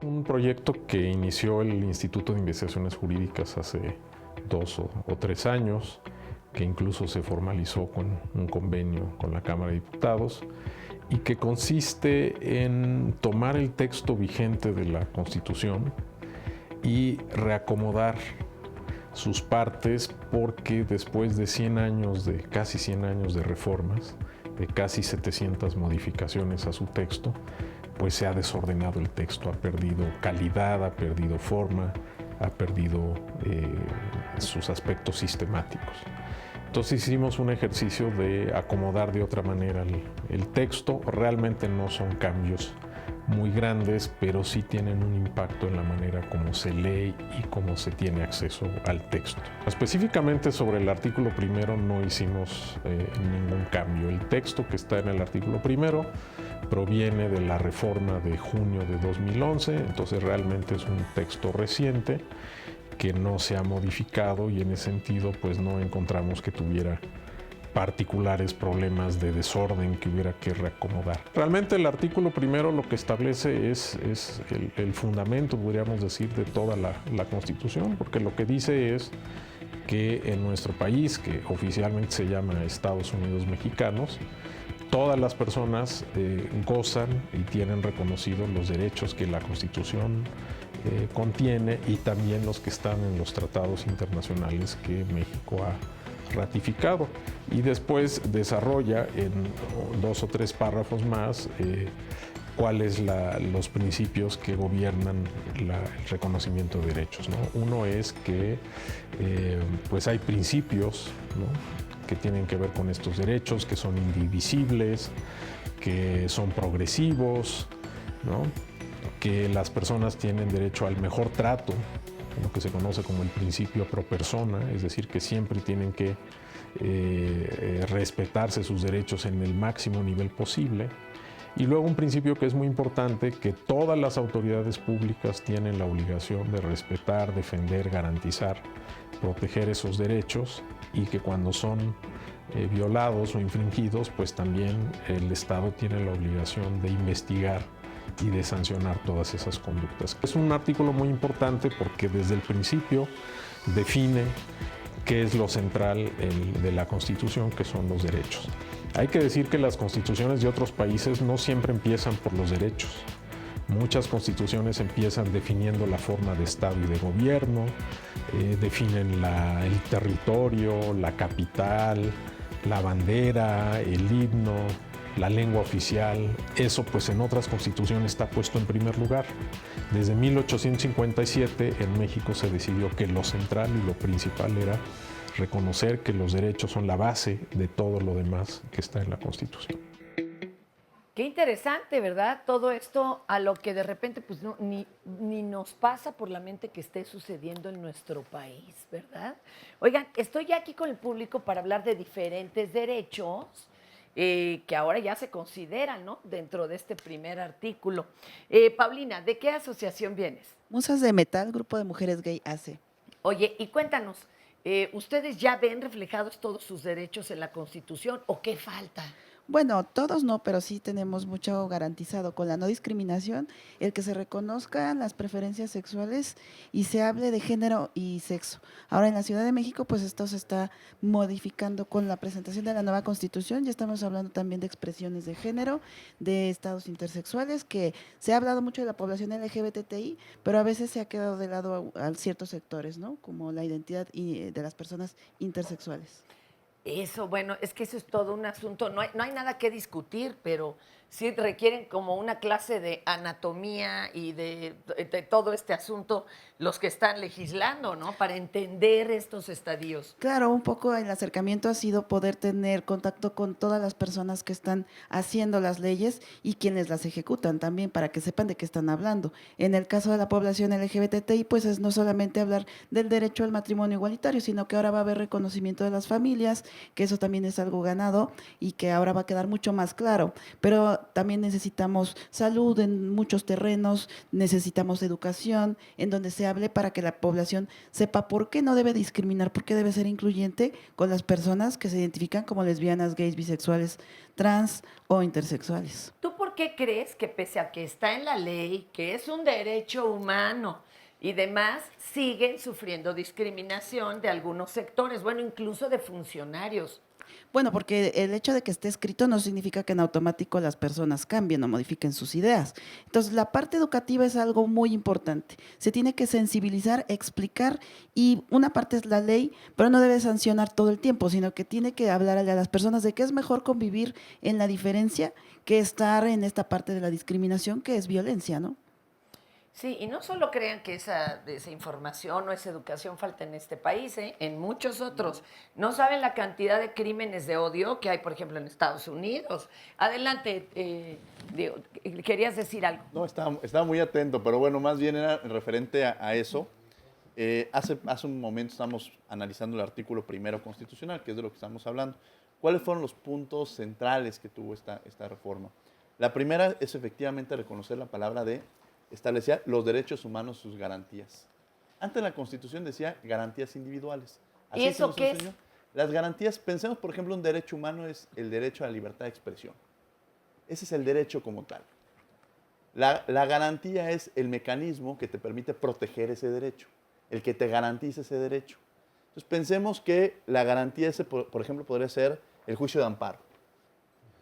Un proyecto que inició el Instituto de Investigaciones Jurídicas hace 2 o 3 años, que incluso se formalizó con un convenio con la Cámara de Diputados y que consiste en tomar el texto vigente de la Constitución y reacomodar sus partes, porque después de 100 años, de casi 100 años de reformas, de casi 700 modificaciones a su texto, pues se ha desordenado el texto, ha perdido calidad, ha perdido forma, ha perdido sus aspectos sistemáticos. Entonces hicimos un ejercicio de acomodar de otra manera el texto. Realmente no son cambios muy grandes, pero sí tienen un impacto en la manera como se lee y cómo se tiene acceso al texto. Específicamente sobre el artículo primero no hicimos ningún cambio. El texto que está en el artículo primero proviene de la reforma de junio de 2011, entonces realmente es un texto reciente que no se ha modificado y en ese sentido pues no encontramos que tuviera particulares problemas de desorden que hubiera que reacomodar. Realmente el artículo primero lo que establece es el fundamento, podríamos decir, de toda la Constitución, porque lo que dice es que en nuestro país, que oficialmente se llama Estados Unidos Mexicanos, todas las personas gozan y tienen reconocidos los derechos que la Constitución contiene y también los que están en los tratados internacionales que México ha ratificado. Y después desarrolla en 2 o 3 párrafos más cuáles los principios que gobiernan el reconocimiento de derechos, ¿no? Uno es que pues hay principios, ¿no?, que tienen que ver con estos derechos, que son indivisibles, que son progresivos, ¿no?, que las personas tienen derecho al mejor trato, lo que se conoce como el principio pro persona, es decir, que siempre tienen que respetarse sus derechos en el máximo nivel posible. Y luego un principio que es muy importante, que todas las autoridades públicas tienen la obligación de respetar, defender, garantizar, proteger esos derechos, y que cuando son violados o infringidos, pues también el Estado tiene la obligación de investigar y de sancionar todas esas conductas. Es un artículo muy importante porque desde el principio define qué es lo central de la Constitución, que son los derechos. Hay que decir que las constituciones de otros países no siempre empiezan por los derechos. Muchas constituciones empiezan definiendo la forma de Estado y de gobierno, definen el territorio, la capital, la bandera, el himno, la lengua oficial. Eso pues en otras constituciones está puesto en primer lugar. Desde 1857 en México se decidió que lo central y lo principal era reconocer que los derechos son la base de todo lo demás que está en la Constitución. Qué interesante, ¿verdad? Todo esto a lo que de repente pues ni nos pasa por la mente que esté sucediendo en nuestro país, ¿verdad? Oigan, estoy aquí con el público para hablar de diferentes derechos que ahora ya se consideran, ¿no?, dentro de este primer artículo. Paulina, ¿de qué asociación vienes? Musas de Metal, Grupo de Mujeres Gay AC. Oye, y cuéntanos, ¿ustedes ya ven reflejados todos sus derechos en la Constitución o qué falta? Bueno, todos no, pero sí tenemos mucho garantizado con la no discriminación, el que se reconozcan las preferencias sexuales y se hable de género y sexo. Ahora en la Ciudad de México, pues esto se está modificando con la presentación de la nueva Constitución. Ya estamos hablando también de expresiones de género, de estados intersexuales, que se ha hablado mucho de la población LGBTI, pero a veces se ha quedado de lado a ciertos sectores, ¿no? Como la identidad de las personas intersexuales. Eso, bueno, es que eso es todo un asunto. No hay nada que discutir, pero sí requieren como una clase de anatomía y de todo este asunto los que están legislando, ¿no? Para entender estos estadios. Claro, un poco el acercamiento ha sido poder tener contacto con todas las personas que están haciendo las leyes y quienes las ejecutan también, para que sepan de qué están hablando. En el caso de la población LGBTI, pues es no solamente hablar del derecho al matrimonio igualitario, sino que ahora va a haber reconocimiento de las familias, que eso también es algo ganado y que ahora va a quedar mucho más claro. Pero también necesitamos salud en muchos terrenos, necesitamos educación en donde se hable para que la población sepa por qué no debe discriminar, por qué debe ser incluyente con las personas que se identifican como lesbianas, gays, bisexuales, trans o intersexuales. ¿Tú por qué crees que pese a que está en la ley, que es un derecho humano y demás, siguen sufriendo discriminación de algunos sectores, bueno, incluso de funcionarios? Bueno, porque el hecho de que esté escrito no significa que en automático las personas cambien o modifiquen sus ideas. Entonces, la parte educativa es algo muy importante. Se tiene que sensibilizar, explicar, y una parte es la ley, pero no debe sancionar todo el tiempo, sino que tiene que hablarle a las personas de que es mejor convivir en la diferencia que estar en esta parte de la discriminación, que es violencia, ¿no? Sí, y no solo crean que esa información o esa educación falta en este país, en muchos otros. No saben la cantidad de crímenes de odio que hay, por ejemplo, en Estados Unidos. Adelante, Diego, querías decir algo. No, estaba muy atento, pero bueno, más bien era referente a eso. Hace un momento estamos analizando el artículo primero constitucional, que es de lo que estamos hablando. ¿Cuáles fueron los puntos centrales que tuvo esta reforma? La primera es efectivamente reconocer la palabra de establecía los derechos humanos, sus garantías. Antes la Constitución decía garantías individuales. Así ¿y eso qué es? Las garantías, pensemos por ejemplo, un derecho humano es el derecho a la libertad de expresión. Ese es el derecho como tal. La garantía es el mecanismo que te permite proteger ese derecho, el que te garantiza ese derecho. Entonces pensemos que la garantía, por ejemplo, podría ser el juicio de amparo.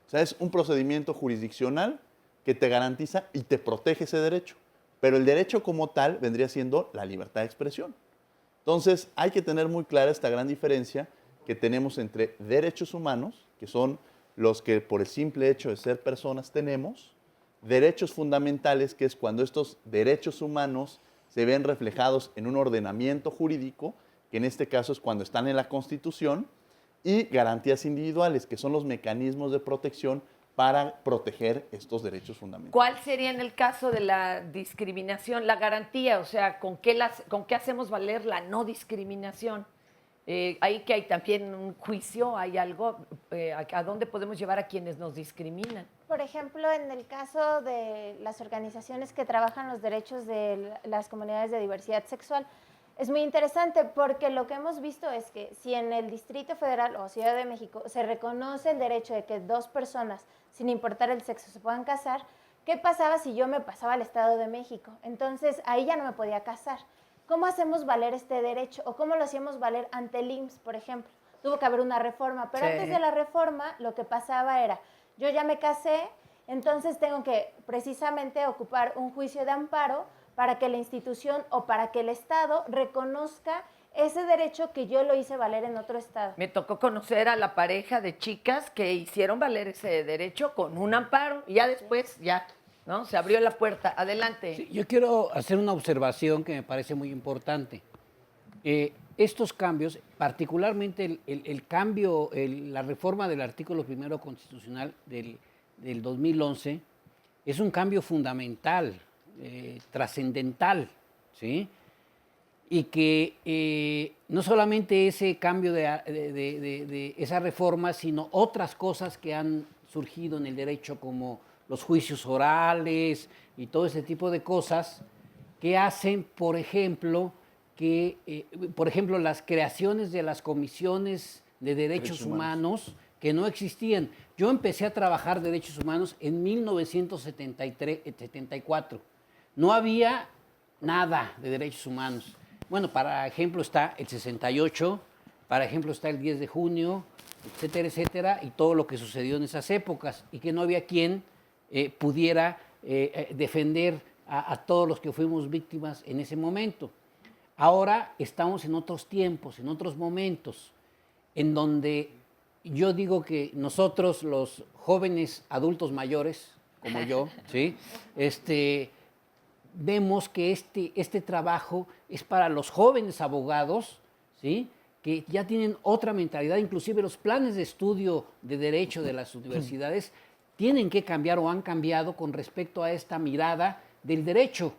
O sea, es un procedimiento jurisdiccional que te garantiza y te protege ese derecho. Pero el derecho como tal vendría siendo la libertad de expresión. Entonces, hay que tener muy clara esta gran diferencia que tenemos entre derechos humanos, que son los que por el simple hecho de ser personas tenemos, derechos fundamentales, que es cuando estos derechos humanos se ven reflejados en un ordenamiento jurídico, que en este caso es cuando están en la Constitución, y garantías individuales, que son los mecanismos de protección para proteger estos derechos fundamentales. ¿Cuál sería en el caso de la discriminación, la garantía? O sea, ¿con qué hacemos valer la no discriminación? Ahí que hay también un juicio, hay algo, ¿a dónde podemos llevar a quienes nos discriminan? Por ejemplo, en el caso de las organizaciones que trabajan los derechos de las comunidades de diversidad sexual, es muy interesante porque lo que hemos visto es que si en el Distrito Federal o Ciudad de México se reconoce el derecho de que dos personas, sin importar el sexo, se puedan casar, ¿qué pasaba si yo me pasaba al Estado de México? Entonces, ahí ya no me podía casar. ¿Cómo hacemos valer este derecho? ¿O cómo lo hacíamos valer ante el IMSS, por ejemplo? Tuvo que haber una reforma, pero antes de la reforma lo que pasaba era, yo ya me casé, entonces tengo que precisamente ocupar un juicio de amparo para que la institución o para que el Estado reconozca ese derecho que yo lo hice valer en otro estado. Me tocó conocer a la pareja de chicas que hicieron valer ese derecho con un amparo y ya después, ¿no? Se abrió la puerta. Adelante. Sí, yo quiero hacer una observación que me parece muy importante. Estos cambios, particularmente el cambio, la reforma del artículo primero constitucional del 2011, es un cambio fundamental, trascendental, ¿sí? Y que no solamente ese cambio de esa reforma, sino otras cosas que han surgido en el derecho, como los juicios orales y todo ese tipo de cosas, que hacen, por ejemplo, las creaciones de las comisiones de derechos humanos, que no existían. Yo empecé a trabajar derechos humanos en 1974. No había nada de derechos humanos. Bueno, para ejemplo está el 68, para ejemplo está el 10 de junio, etcétera, etcétera, y todo lo que sucedió en esas épocas, y que no había quien pudiera defender a todos los que fuimos víctimas en ese momento. Ahora estamos en otros tiempos, en otros momentos, en donde yo digo que nosotros, los jóvenes adultos mayores, como yo, ¿sí? Vemos que este trabajo es para los jóvenes abogados, ¿sí? Que ya tienen otra mentalidad, inclusive los planes de estudio de derecho de las universidades tienen que cambiar o han cambiado con respecto a esta mirada del derecho,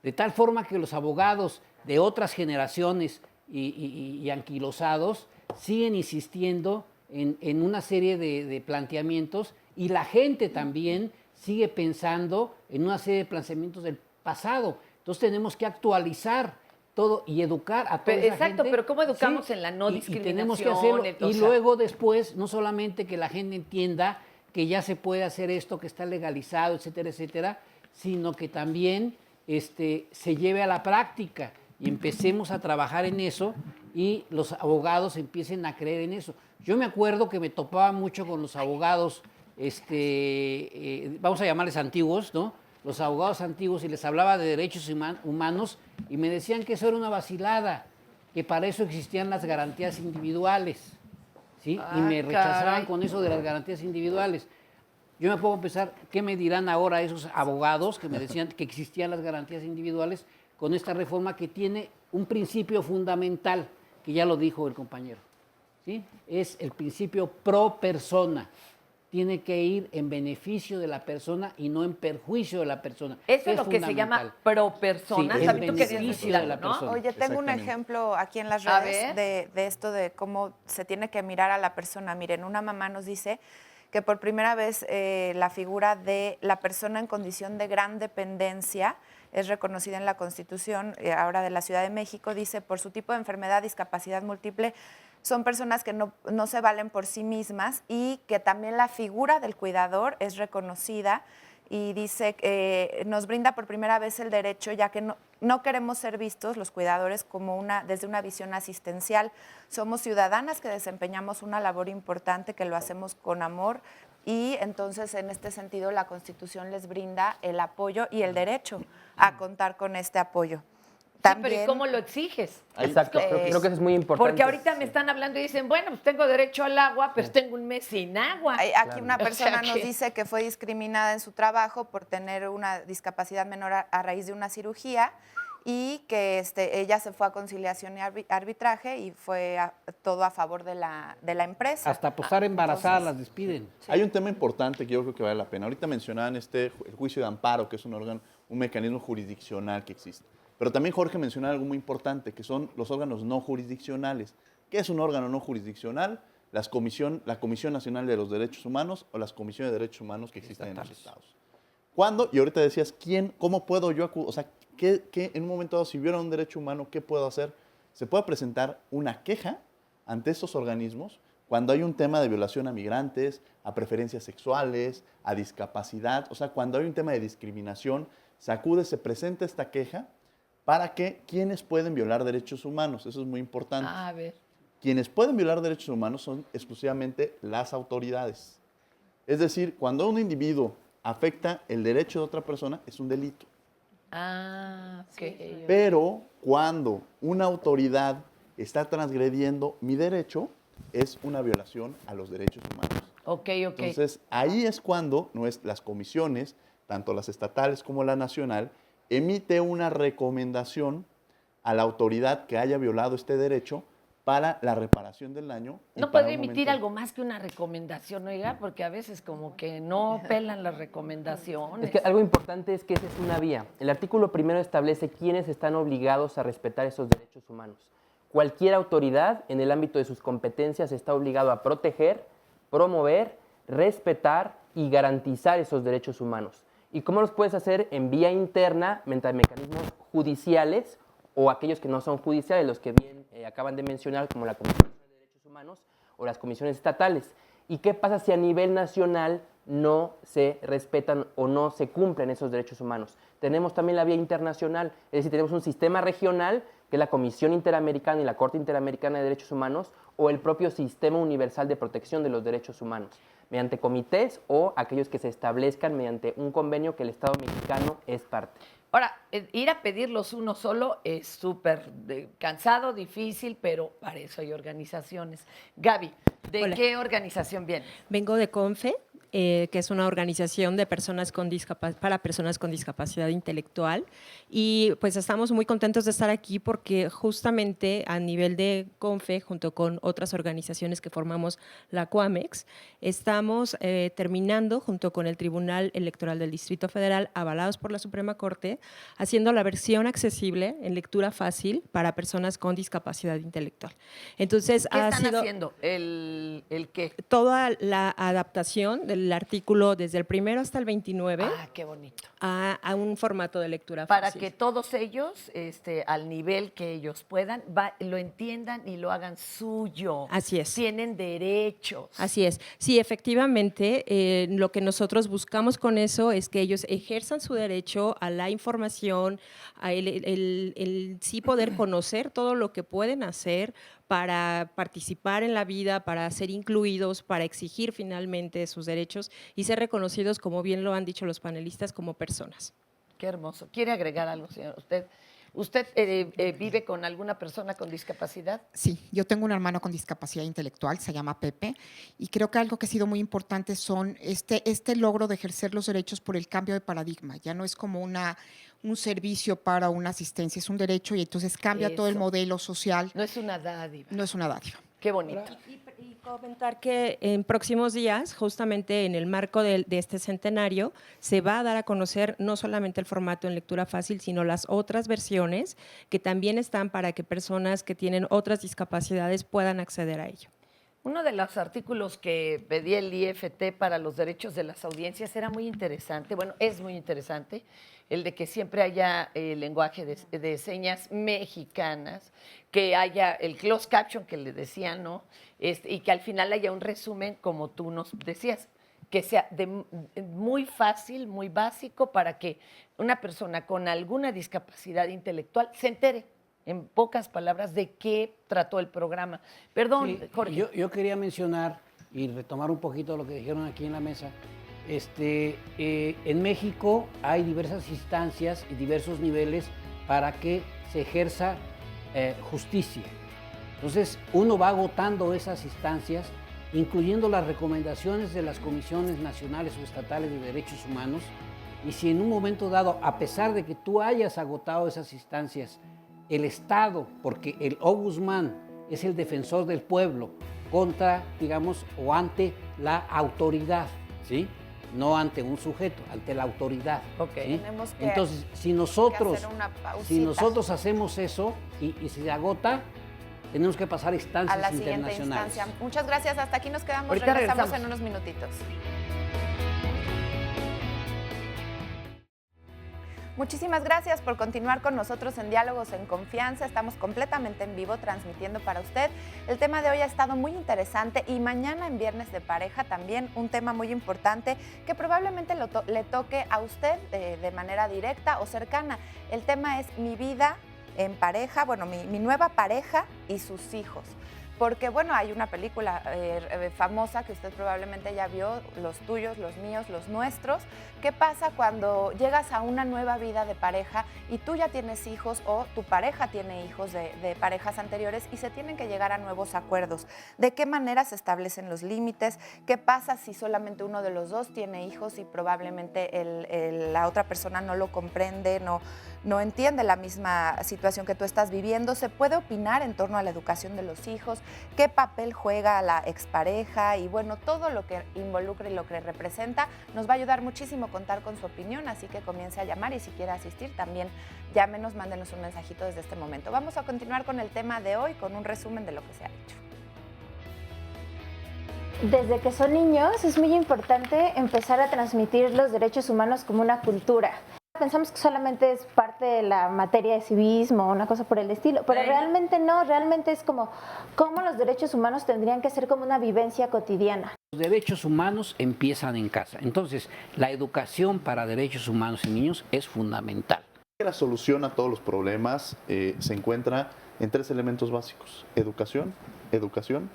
de tal forma que los abogados de otras generaciones y anquilosados siguen insistiendo en una serie de planteamientos, y la gente también sigue pensando en una serie de planteamientos del pasado. Entonces tenemos que actualizar todo y educar a toda esa Exacto, gente. pero ¿cómo educamos Sí, en la no y discriminación? tenemos que hacerlo. O Y sea, luego después, no solamente que la gente entienda que ya se puede hacer esto, que está legalizado, etcétera, etcétera, sino que también se lleve a la práctica y empecemos a trabajar en eso y los abogados empiecen a creer en eso. Yo me acuerdo que me topaba mucho con los abogados, vamos a llamarles antiguos, ¿no? Los abogados antiguos, y les hablaba de derechos humanos y me decían que eso era una vacilada, que para eso existían las garantías individuales, ¿sí? Y me rechazaban caray. con eso de las garantías individuales. Yo me pongo a pensar, ¿qué me dirán ahora esos abogados que me decían que existían las garantías individuales con esta reforma que tiene un principio fundamental, que ya lo dijo el compañero, ¿sí? Es el principio pro persona. Tiene que ir en beneficio de la persona y no en perjuicio de la persona. Eso es lo que se llama pro persona. Sí, También en tú querías beneficio decir de la algo, ¿no? persona. Oye, tengo un ejemplo aquí en las A redes de esto de cómo se tiene que mirar a la persona. Miren, una mamá nos dice que por primera vez la figura de la persona en condición de gran dependencia es reconocida en la Constitución, ahora de la Ciudad de México. Dice, por su tipo de enfermedad, discapacidad múltiple, son personas que no se valen por sí mismas, y que también la figura del cuidador es reconocida, y dice que nos brinda por primera vez el derecho, ya que no queremos ser vistos los cuidadores como desde una visión asistencial. Somos ciudadanas que desempeñamos una labor importante, que lo hacemos con amor, y entonces en este sentido la Constitución les brinda el apoyo y el derecho a contar con este apoyo. Pero ¿y cómo lo exiges? Exacto, creo que eso es muy importante. Porque ahorita me están hablando y dicen, bueno, pues tengo derecho al agua, pero tengo un mes sin agua. Aquí una O sea persona nos que- dice que fue discriminada en su trabajo por tener una discapacidad menor a raíz de una cirugía, y que ella se fue a conciliación y arbitraje, y fue todo a favor de la empresa. Hasta por estar embarazadas las despiden. Hay un tema importante que yo creo que vale la pena. Ahorita mencionaban el juicio de amparo, que es un mecanismo jurisdiccional que existe. Pero también Jorge mencionaba algo muy importante, que son los órganos no jurisdiccionales. ¿Qué es un órgano no jurisdiccional? La Comisión Nacional de los Derechos Humanos o las comisiones de derechos humanos que existen en los estados. ¿Cuándo? Y ahorita decías, ¿cómo puedo yo acudir? O sea, ¿qué en un momento dado, si hubiera un derecho humano, qué puedo hacer? Se puede presentar una queja ante estos organismos cuando hay un tema de violación a migrantes, a preferencias sexuales, a discapacidad. O sea, cuando hay un tema de discriminación, se presenta esta queja para que quienes pueden violar derechos humanos. Eso es muy importante. A ver. Quienes pueden violar derechos humanos son exclusivamente las autoridades. Es decir, cuando un individuo afecta el derecho de otra persona, es un delito. Ok. Pero cuando una autoridad está transgrediendo mi derecho, es una violación a los derechos humanos. Ok. Entonces, ahí es cuando las comisiones, tanto las estatales como la nacional, emite una recomendación a la autoridad que haya violado este derecho para la reparación del daño. No puede emitir algo más que una recomendación, oiga, porque a veces como que no pelan las recomendaciones. Es que algo importante es que esa es una vía. El artículo primero establece quiénes están obligados a respetar esos derechos humanos. Cualquier autoridad en el ámbito de sus competencias está obligado a proteger, promover, respetar y garantizar esos derechos humanos. ¿Y cómo los puedes hacer? En vía interna, mediante mecanismos judiciales o aquellos que no son judiciales, los que bien acaban de mencionar, como la Comisión de Derechos Humanos o las comisiones estatales. ¿Y qué pasa si a nivel nacional no se respetan o no se cumplen esos derechos humanos? Tenemos también la vía internacional, es decir, tenemos un sistema regional, que es la Comisión Interamericana y la Corte Interamericana de Derechos Humanos, o el propio Sistema Universal de Protección de los Derechos Humanos, mediante comités o aquellos que se establezcan mediante un convenio que el Estado mexicano es parte. Ahora, ir a pedirlos uno solo es súper cansado, difícil, pero para eso hay organizaciones. Gaby, ¿de Hola. qué organización viene? Vengo de CONFE, que es una organización de personas con para personas con discapacidad intelectual, y pues estamos muy contentos de estar aquí porque justamente a nivel de CONFE, junto con otras organizaciones que formamos la COAMEX, estamos terminando junto con el Tribunal Electoral del Distrito Federal, avalados por la Suprema Corte, haciendo la versión accesible en lectura fácil para personas con discapacidad intelectual. Entonces, ¿Qué están haciendo? ¿El qué? Toda la adaptación del artículo desde el 1 hasta el 29 qué bonito. A un formato de lectura Para fácil. que todos ellos, al nivel que ellos puedan, lo entiendan y lo hagan suyo. Así es. Tienen derechos. Así es. Sí, efectivamente, lo que nosotros buscamos con eso es que ellos ejerzan su derecho a la información, a el sí poder conocer todo lo que pueden hacer para participar en la vida, para ser incluidos, para exigir finalmente sus derechos y ser reconocidos, como bien lo han dicho los panelistas, como personas. Qué hermoso. ¿Quiere agregar algo, señor? ¿Usted vive con alguna persona con discapacidad? Sí, yo tengo un hermano con discapacidad intelectual, se llama Pepe, y creo que algo que ha sido muy importante son este logro de ejercer los derechos por el cambio de paradigma. Ya no es como un servicio para una asistencia, es un derecho y entonces cambia todo el modelo social. No es una dádiva. No es una dádiva. Qué bonito. Y comentar que en próximos días, justamente en el marco de este centenario, se va a dar a conocer no solamente el formato en lectura fácil, sino las otras versiones que también están para que personas que tienen otras discapacidades puedan acceder a ello. Uno de los artículos que pedía el IFT para los derechos de las audiencias era muy interesante, bueno, es muy interesante, el de que siempre haya lenguaje de señas mexicanas, que haya el closed caption que le decían, ¿no? Y que al final haya un resumen, como tú nos decías, que sea muy fácil, muy básico, para que una persona con alguna discapacidad intelectual se entere, en pocas palabras, de qué trató el programa. Perdón, Sí, Jorge. yo quería mencionar y retomar un poquito lo que dijeron aquí en la mesa. En México hay diversas instancias y diversos niveles para que se ejerza justicia. Entonces, uno va agotando esas instancias, incluyendo las recomendaciones de las comisiones nacionales o estatales de derechos humanos, y si en un momento dado, a pesar de que tú hayas agotado esas instancias, el Estado, porque el ombudsman es el defensor del pueblo contra, digamos, o ante la autoridad, ¿sí? No ante un sujeto, ante la autoridad. Okay. ¿sí? Tenemos que- Entonces, si nosotros, que hacer una pausita. si nosotros hacemos eso y se agota, tenemos que pasar A instancias la siguiente internacionales. instancia. Muchas gracias. Hasta aquí nos quedamos. Ahorita Regresamos regresamos. en unos minutitos. Muchísimas gracias por continuar con nosotros en Diálogos en Confianza. Estamos completamente en vivo transmitiendo para usted. El tema de hoy ha estado muy interesante y mañana en Viernes de Pareja también un tema muy importante que probablemente le toque a usted de manera directa o cercana. El tema es mi vida en pareja, bueno, mi nueva pareja y sus hijos. Porque, bueno, hay una película famosa que usted probablemente ya vio, Los tuyos, los míos, los nuestros. ¿Qué pasa cuando llegas a una nueva vida de pareja y tú ya tienes hijos o tu pareja tiene hijos de parejas anteriores y se tienen que llegar a nuevos acuerdos? ¿De qué manera se establecen los límites? ¿Qué pasa si solamente uno de los dos tiene hijos y probablemente la otra persona no lo comprende, no entiende la misma situación que tú estás viviendo? ¿Se puede opinar en torno a la educación de los hijos? ¿Qué papel juega la expareja? Y bueno, todo lo que involucra y lo que representa nos va a ayudar muchísimo contar con su opinión, así que comience a llamar y si quiere asistir también llámenos, mándenos un mensajito desde este momento. Vamos a continuar con el tema de hoy, con un resumen de lo que se ha dicho. Desde que son niños es muy importante empezar a transmitir los derechos humanos como una cultura. Pensamos que solamente es parte de la materia de civismo o una cosa por el estilo, pero realmente no, realmente es como cómo los derechos humanos tendrían que ser como una vivencia cotidiana. Los derechos humanos empiezan en casa. Entonces, la educación para derechos humanos en niños es fundamental. La solución a todos los problemas se encuentra en 3 elementos básicos: educación, educación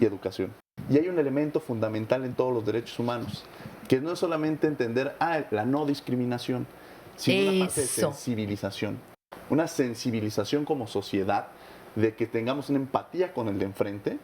y educación. Y hay un elemento fundamental en todos los derechos humanos, que no es solamente entender la no discriminación, sino una parte de sensibilización. Una sensibilización como sociedad de que tengamos una empatía con el de enfrente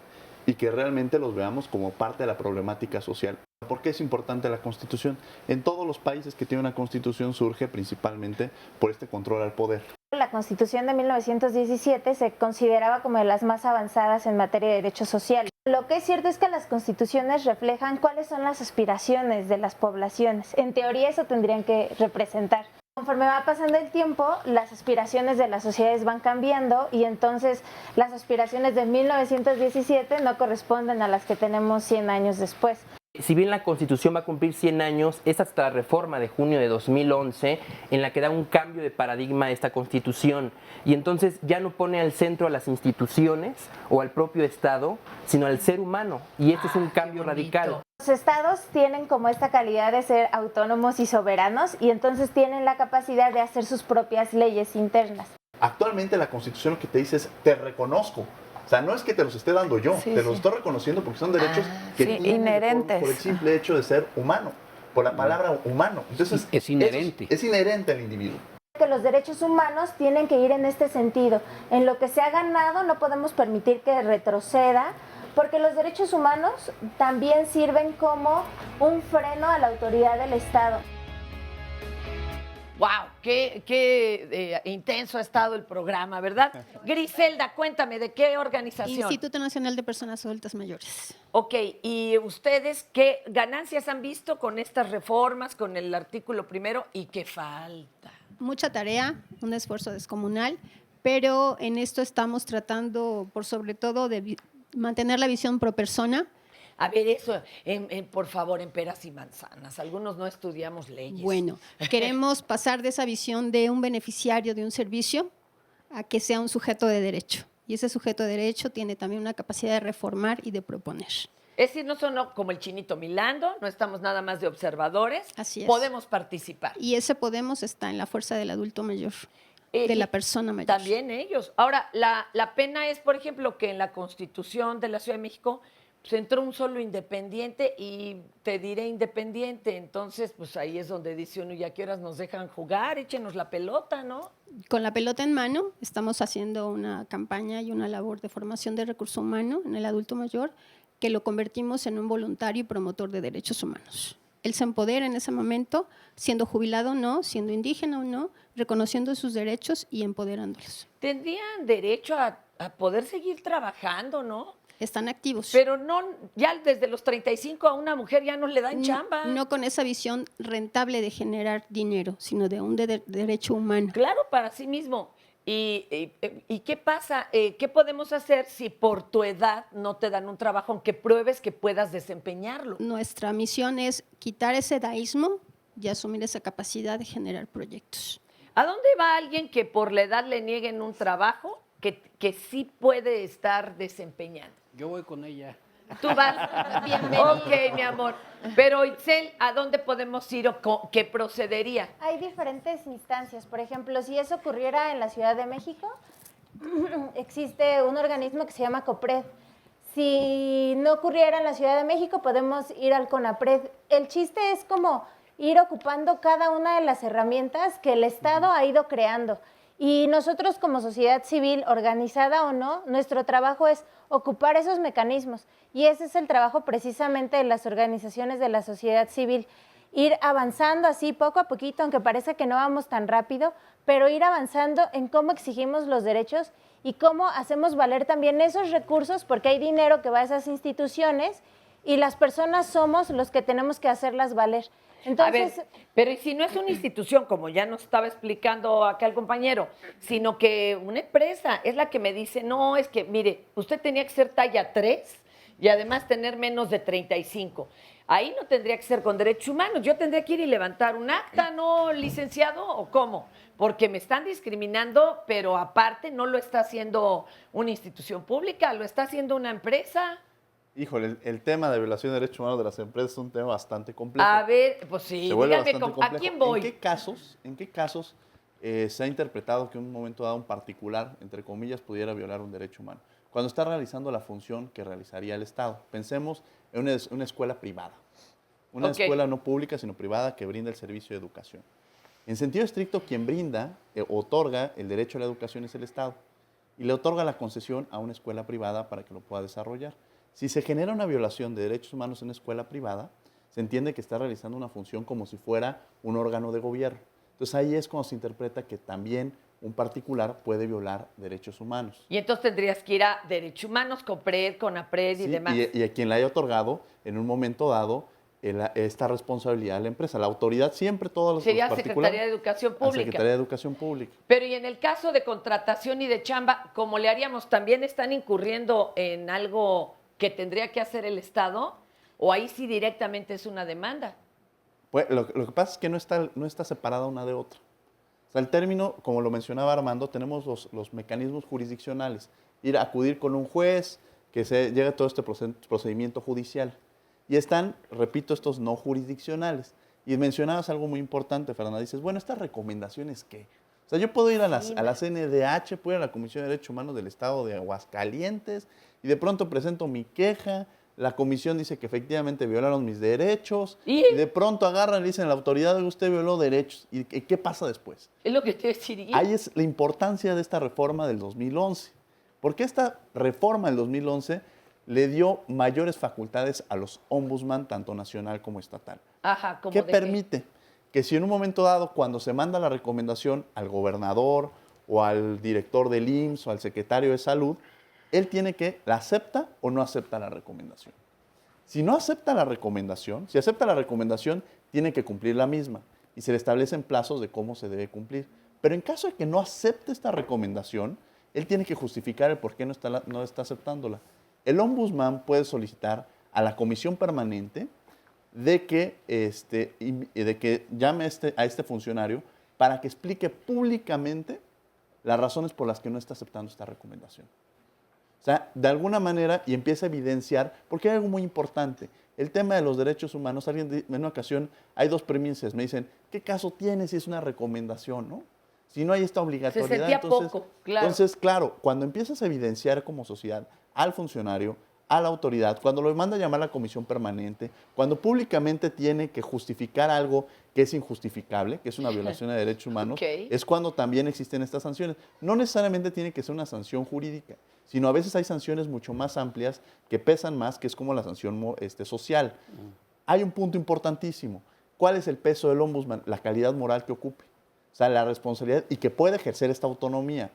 y que realmente los veamos como parte de la problemática social. ¿Por qué es importante la Constitución? En todos los países que tienen una Constitución surge principalmente por este control al poder. La Constitución de 1917 se consideraba como de las más avanzadas en materia de derechos sociales. Lo que es cierto es que las constituciones reflejan cuáles son las aspiraciones de las poblaciones. En teoría eso tendrían que representar. Conforme va pasando el tiempo, las aspiraciones de las sociedades van cambiando y entonces las aspiraciones de 1917 no corresponden a las que tenemos 100 años después. Si bien la Constitución va a cumplir 100 años, es hasta la reforma de junio de 2011 en la que da un cambio de paradigma a esta Constitución. Y entonces ya no pone al centro a las instituciones o al propio Estado, sino al ser humano. Y este es un cambio radical. Los estados tienen como esta calidad de ser autónomos y soberanos y entonces tienen la capacidad de hacer sus propias leyes internas. Actualmente la Constitución lo que te dice es: te reconozco. O sea, no es que te los esté dando yo, te los estoy reconociendo porque son derechos que tienen inherentes por el simple hecho de ser humano, por la palabra humano. Entonces, es inherente. Es inherente al individuo. Que los derechos humanos tienen que ir en este sentido. En lo que se ha ganado no podemos permitir que retroceda, porque los derechos humanos también sirven como un freno a la autoridad del Estado. ¡Wow! Qué intenso ha estado el programa, ¿verdad? Griselda, cuéntame, ¿de qué organización? Instituto Nacional de Personas Adultas Mayores. Ok, ¿y ustedes qué ganancias han visto con estas reformas, con el artículo primero y qué falta? Mucha tarea, un esfuerzo descomunal, pero en esto estamos tratando, por sobre todo, de mantener la visión pro persona. A ver, eso, por favor, en peras y manzanas. Algunos no estudiamos leyes. Bueno, queremos pasar de esa visión de un beneficiario de un servicio a que sea un sujeto de derecho. Y ese sujeto de derecho tiene también una capacidad de reformar y de proponer. Es decir, no son como el chinito milando, no estamos nada más de observadores. Así es. Podemos participar. Y ese podemos está en la fuerza del adulto mayor, de la persona mayor. También ellos. Ahora, la pena es, por ejemplo, que en la Constitución de la Ciudad de México pues entró un solo independiente y te diré independiente, entonces pues ahí es donde dice uno, ¿y a qué horas nos dejan jugar? Échenos la pelota, ¿no? Con la pelota en mano estamos haciendo una campaña y una labor de formación de recurso humano en el adulto mayor que lo convertimos en un voluntario y promotor de derechos humanos. Él se empodera en ese momento, siendo jubilado o no, siendo indígena o no, reconociendo sus derechos y empoderándolos. Tendrían derecho a poder seguir trabajando, ¿no? Están activos. Pero no, ya desde los 35 a una mujer ya no le dan chamba. No con esa visión rentable de generar dinero, sino de un derecho humano. Claro, para sí mismo. ¿Y qué pasa? ¿Qué podemos hacer si por tu edad no te dan un trabajo, aunque pruebes que puedas desempeñarlo? Nuestra misión es quitar ese edaísmo y asumir esa capacidad de generar proyectos. ¿A dónde va alguien que por la edad le nieguen un trabajo que sí puede estar desempeñando? Yo voy con ella. Tú vas. Bienvenido. Ok, mi amor. Pero, Itzel, ¿a dónde podemos ir o qué procedería? Hay diferentes instancias. Por ejemplo, si eso ocurriera en la Ciudad de México, existe un organismo que se llama COPRED. Si no ocurriera en la Ciudad de México, podemos ir al CONAPRED. El chiste es como ir ocupando cada una de las herramientas que el Estado ha ido creando. Y nosotros como sociedad civil, organizada o no, nuestro trabajo es ocupar esos mecanismos. Y ese es el trabajo precisamente de las organizaciones de la sociedad civil. Ir avanzando así poco a poquito, aunque parece que no vamos tan rápido, pero ir avanzando en cómo exigimos los derechos y cómo hacemos valer también esos recursos, porque hay dinero que va a esas instituciones y las personas somos los que tenemos que hacerlas valer. Entonces, a ver, pero ¿y si no es una institución, como ya nos estaba explicando acá el compañero, sino que una empresa es la que me dice, no, es que, mire, usted tenía que ser talla 3 y además tener menos de 35. Ahí no tendría que ser con derechos humanos, yo tendría que ir y levantar un acta, ¿no, licenciado? ¿O cómo? Porque me están discriminando, pero aparte no lo está haciendo una institución pública, lo está haciendo una empresa. Híjole, el tema de violación de derechos humanos de las empresas es un tema bastante complejo. A ver, pues sí, Se vuelve dígame, bastante ¿a complejo. quién voy? ¿En qué casos se ha interpretado que en un momento dado un particular, entre comillas, pudiera violar un derecho humano? Cuando está realizando la función que realizaría el Estado. Pensemos en una escuela privada. Una escuela no pública, sino privada, que brinda el servicio de educación. En sentido estricto, quien brinda, otorga el derecho a la educación es el Estado. Y le otorga la concesión a una escuela privada para que lo pueda desarrollar. Si se genera una violación de derechos humanos en una escuela privada, se entiende que está realizando una función como si fuera un órgano de gobierno. Entonces ahí es cuando se interpreta que también un particular puede violar derechos humanos. Y entonces tendrías que ir a Derechos Humanos, COPRED, CONAPRED y demás. Y a quien le haya otorgado, en un momento dado, esta responsabilidad de la empresa. La autoridad siempre, todos los Sería particulares. Secretaría de Educación Pública. Secretaría de Educación Pública. Pero y en el caso de contratación y de chamba, ¿cómo le haríamos? ¿También están incurriendo en algo que tendría que hacer el Estado? ¿O ahí sí directamente es una demanda? Pues, lo que pasa es que no está separada una de otra. O sea, el término, como lo mencionaba Armando, tenemos los mecanismos jurisdiccionales. Acudir con un juez, que se llegue a todo este procedimiento judicial. Y están, repito, estos no jurisdiccionales. Y mencionabas algo muy importante, Fernanda. Dices, bueno, ¿estas recomendaciones qué? O sea, yo puedo ir a la CNDH, puedo ir a la Comisión de Derechos Humanos del Estado de Aguascalientes y de pronto presento mi queja, la comisión dice que efectivamente violaron mis derechos y de pronto agarran y dicen, la autoridad de usted violó derechos. ¿Y qué pasa después? Es lo que te decidiría. Ahí es la importancia de esta reforma del 2011. Porque esta reforma del 2011 le dio mayores facultades a los ombudsman, tanto nacional como estatal. Ajá, ¿cómo ¿Qué de permite? Que si en un momento dado, cuando se manda la recomendación al gobernador o al director del IMSS o al secretario de Salud, él tiene que, ¿la acepta o no acepta la recomendación? Si no acepta la recomendación, si acepta la recomendación, tiene que cumplir la misma y se le establecen plazos de cómo se debe cumplir. Pero en caso de que no acepte esta recomendación, él tiene que justificar el por qué no está aceptándola. El ombudsman puede solicitar a la comisión permanente de que llame a este funcionario para que explique públicamente las razones por las que no está aceptando esta recomendación. O sea, de alguna manera, y empieza a evidenciar, porque hay algo muy importante, el tema de los derechos humanos. En una ocasión, hay dos premisas, me dicen, ¿qué caso tiene si es una recomendación, no? Si no hay esta obligatoriedad. Se sentía poco, claro. Entonces, claro, cuando empiezas a evidenciar como sociedad al funcionario, a la autoridad, cuando lo manda a llamar a la comisión permanente, cuando públicamente tiene que justificar algo que es injustificable, que es una violación de derechos humanos, es cuando también existen estas sanciones. No necesariamente tiene que ser una sanción jurídica, sino a veces hay sanciones mucho más amplias que pesan más, que es como la sanción social. Hay un punto importantísimo. ¿Cuál es el peso del ombudsman? La calidad moral que ocupe. O sea, la responsabilidad y que puede ejercer esta autonomía.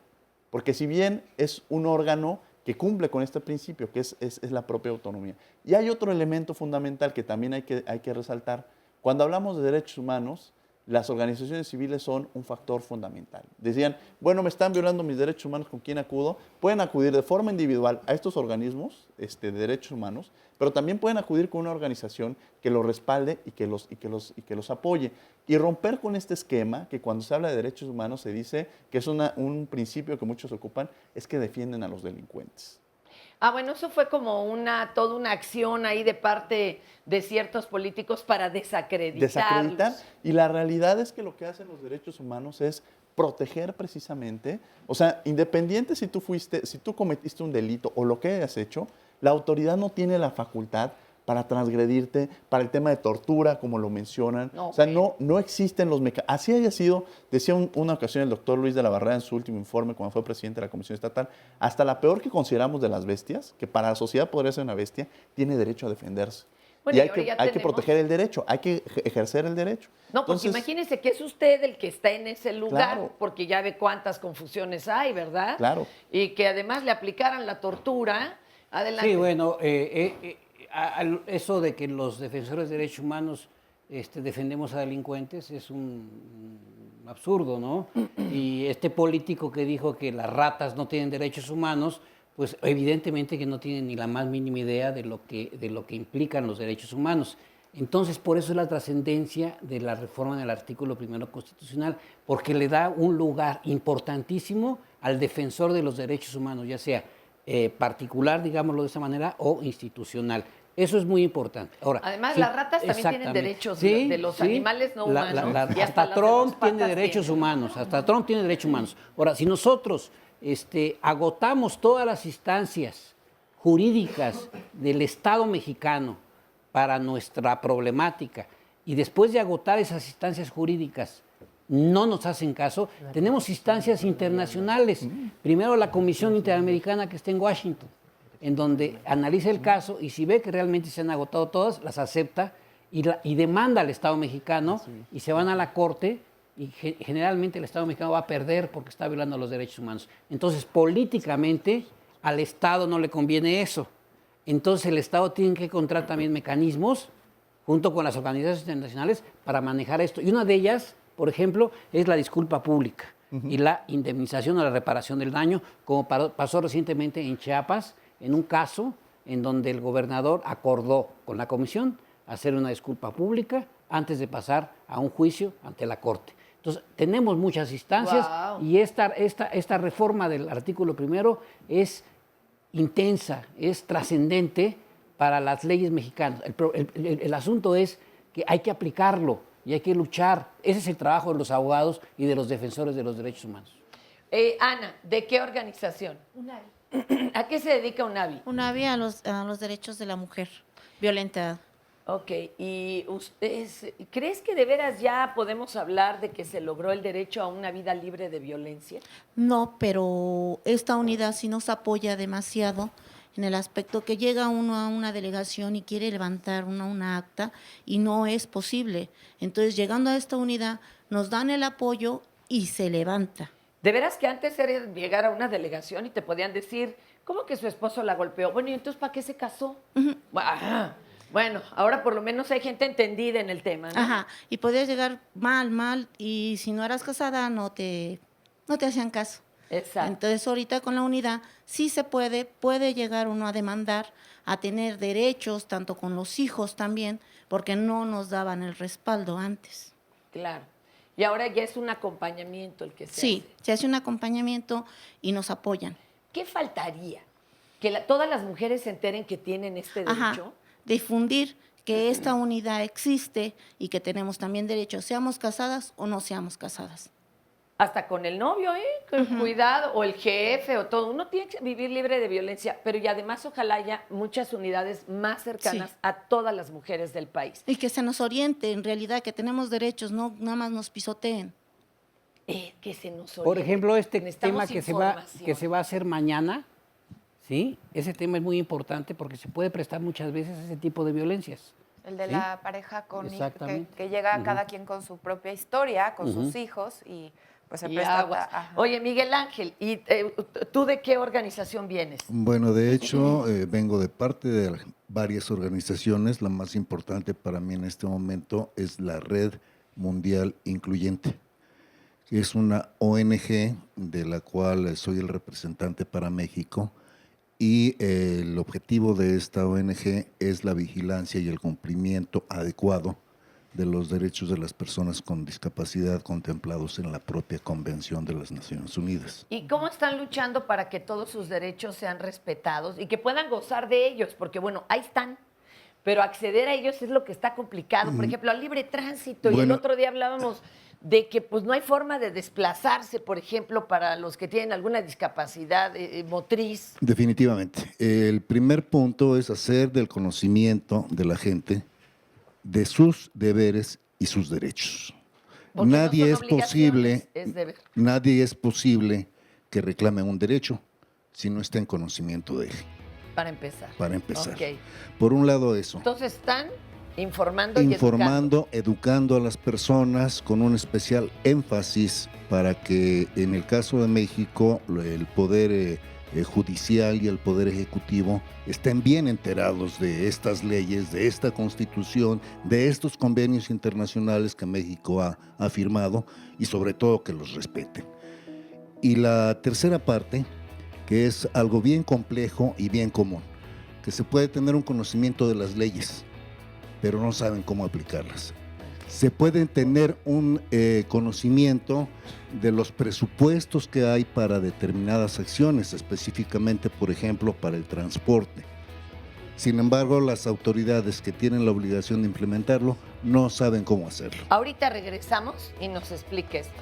Porque si bien es un órgano que cumple con este principio, que es la propia autonomía. Y hay otro elemento fundamental que también hay que resaltar. Cuando hablamos de derechos humanos, las organizaciones civiles son un factor fundamental. Decían, bueno, me están violando mis derechos humanos, ¿con quién acudo? Pueden acudir de forma individual a estos organismos de derechos humanos, pero también pueden acudir con una organización que los respalde y que los apoye. Y romper con este esquema, que cuando se habla de derechos humanos se dice que es un principio que muchos ocupan, es que defienden a los delincuentes. Ah, bueno, eso fue como toda una acción ahí de parte de ciertos políticos para desacreditar. Y la realidad es que lo que hacen los derechos humanos es proteger precisamente, o sea, independiente si tú cometiste un delito o lo que hayas hecho, la autoridad no tiene la facultad para transgredirte, para el tema de tortura, como lo mencionan. O sea, no existen los mecanismos. Así haya sido, decía una ocasión el doctor Luis de la Barrera en su último informe, cuando fue presidente de la Comisión Estatal, hasta la peor que consideramos de las bestias, que para la sociedad podría ser una bestia, tiene derecho a defenderse. Bueno, y hay que proteger el derecho, hay que ejercer el derecho. No, porque imagínese que es usted el que está en ese lugar, porque ya ve cuántas confusiones hay, ¿verdad? Claro. Y que además le aplicaran la tortura. Adelante. Sí, bueno, eso de que los defensores de derechos humanos defendemos a delincuentes es un absurdo, ¿no? Y este político que dijo que las ratas no tienen derechos humanos, pues evidentemente que no tienen ni la más mínima idea de lo que implican los derechos humanos. Entonces, por eso es la trascendencia de la reforma del artículo 1 constitucional, porque le da un lugar importantísimo al defensor de los derechos humanos, ya sea particular, digámoslo de esa manera, o institucional. Eso es muy importante. Ahora, además, sí, las ratas también tienen derechos de los animales no humanos. Y hasta Trump tiene derechos humanos. Hasta Trump tiene derechos humanos. Ahora, si nosotros agotamos todas las instancias jurídicas del Estado mexicano para nuestra problemática y después de agotar esas instancias jurídicas no nos hacen caso, tenemos instancias internacionales. Primero la Comisión Interamericana que está en Washington, en donde analiza el caso y si ve que realmente se han agotado todas, las acepta y demanda al Estado mexicano y se van a la Corte y generalmente el Estado mexicano va a perder porque está violando los derechos humanos. Entonces, políticamente, al Estado no le conviene eso. Entonces, el Estado tiene que encontrar también mecanismos, junto con las organizaciones internacionales, para manejar esto. Y una de ellas, por ejemplo, es la disculpa pública y la indemnización o la reparación del daño, como pasó recientemente en Chiapas, en un caso en donde el gobernador acordó con la comisión hacer una disculpa pública antes de pasar a un juicio ante la Corte. Entonces, tenemos muchas instancias y esta reforma del artículo primero es intensa, es trascendente para las leyes mexicanas. El asunto es que hay que aplicarlo y hay que luchar. Ese es el trabajo de los abogados y de los defensores de los derechos humanos. Ana, ¿de qué organización? UNAVI. ¿A qué se dedica UNAVI? UNAVI a los derechos de la mujer violentada. Ok, ¿y ustedes, crees que de veras ya podemos hablar de que se logró el derecho a una vida libre de violencia? No, pero esta unidad sí nos apoya demasiado en el aspecto que llega uno a una delegación y quiere levantar una acta y no es posible. Entonces, llegando a esta unidad, nos dan el apoyo y se levanta. De veras que antes era llegar a una delegación y te podían decir, ¿cómo que su esposo la golpeó? Bueno, ¿y entonces para qué se casó? Bueno, ahora por lo menos hay gente entendida en el tema, ¿no? Ajá, y podías llegar mal, y si no eras casada no te hacían caso. Exacto. Entonces ahorita con la unidad sí se puede llegar uno a demandar, a tener derechos, tanto con los hijos también, porque no nos daban el respaldo antes. Claro. Y ahora ya es un acompañamiento el que se hace. Se hace un acompañamiento y nos apoyan. ¿Qué faltaría? ¿Que todas las mujeres se enteren que tienen este derecho? Ajá, difundir que esta unidad existe y que tenemos también derecho, seamos casadas o no seamos casadas. Hasta con el novio, cuidado, o el jefe, o todo. Uno tiene que vivir libre de violencia, pero y además ojalá haya muchas unidades más cercanas a todas las mujeres del país. Y que se nos oriente, en realidad, que tenemos derechos, no nada más nos pisoteen. Que se nos oriente. Por ejemplo, este Necesitamos tema que se va a hacer mañana, ¿sí? Ese tema es muy importante porque se puede prestar muchas veces a ese tipo de violencias. El de la pareja con que llega cada quien con su propia historia, con sus hijos y pues se presta. Oye, Miguel Ángel, ¿y tú de qué organización vienes? Bueno, de hecho, vengo de parte de varias organizaciones. La más importante para mí en este momento es la Red Mundial Incluyente, que es una ONG de la cual soy el representante para México. Y el objetivo de esta ONG es la vigilancia y el cumplimiento adecuado de los derechos de las personas con discapacidad contemplados en la propia Convención de las Naciones Unidas. ¿Y cómo están luchando para que todos sus derechos sean respetados y que puedan gozar de ellos? Porque, bueno, ahí están, pero acceder a ellos es lo que está complicado. Por ejemplo, al libre tránsito. Y el otro día hablábamos de que pues no hay forma de desplazarse, por ejemplo, para los que tienen alguna discapacidad motriz. Definitivamente. El primer punto es hacer del conocimiento de la gente de sus deberes y sus derechos. Nadie es posible que reclame un derecho si no está en conocimiento de él. Para empezar. Okay. Por un lado eso. Entonces están informando, educando a las personas con un especial énfasis para que en el caso de México el poder judicial y el poder ejecutivo estén bien enterados de estas leyes, de esta Constitución, de estos convenios internacionales que México ha firmado y sobre todo que los respeten. Y la tercera parte, que es algo bien complejo y bien común, que se puede tener un conocimiento de las leyes, pero no saben cómo aplicarlas. se puede tener un conocimiento de los presupuestos que hay para determinadas acciones, específicamente, por ejemplo, para el transporte. Sin embargo, las autoridades que tienen la obligación de implementarlo no saben cómo hacerlo. Ahorita regresamos y nos explique esto.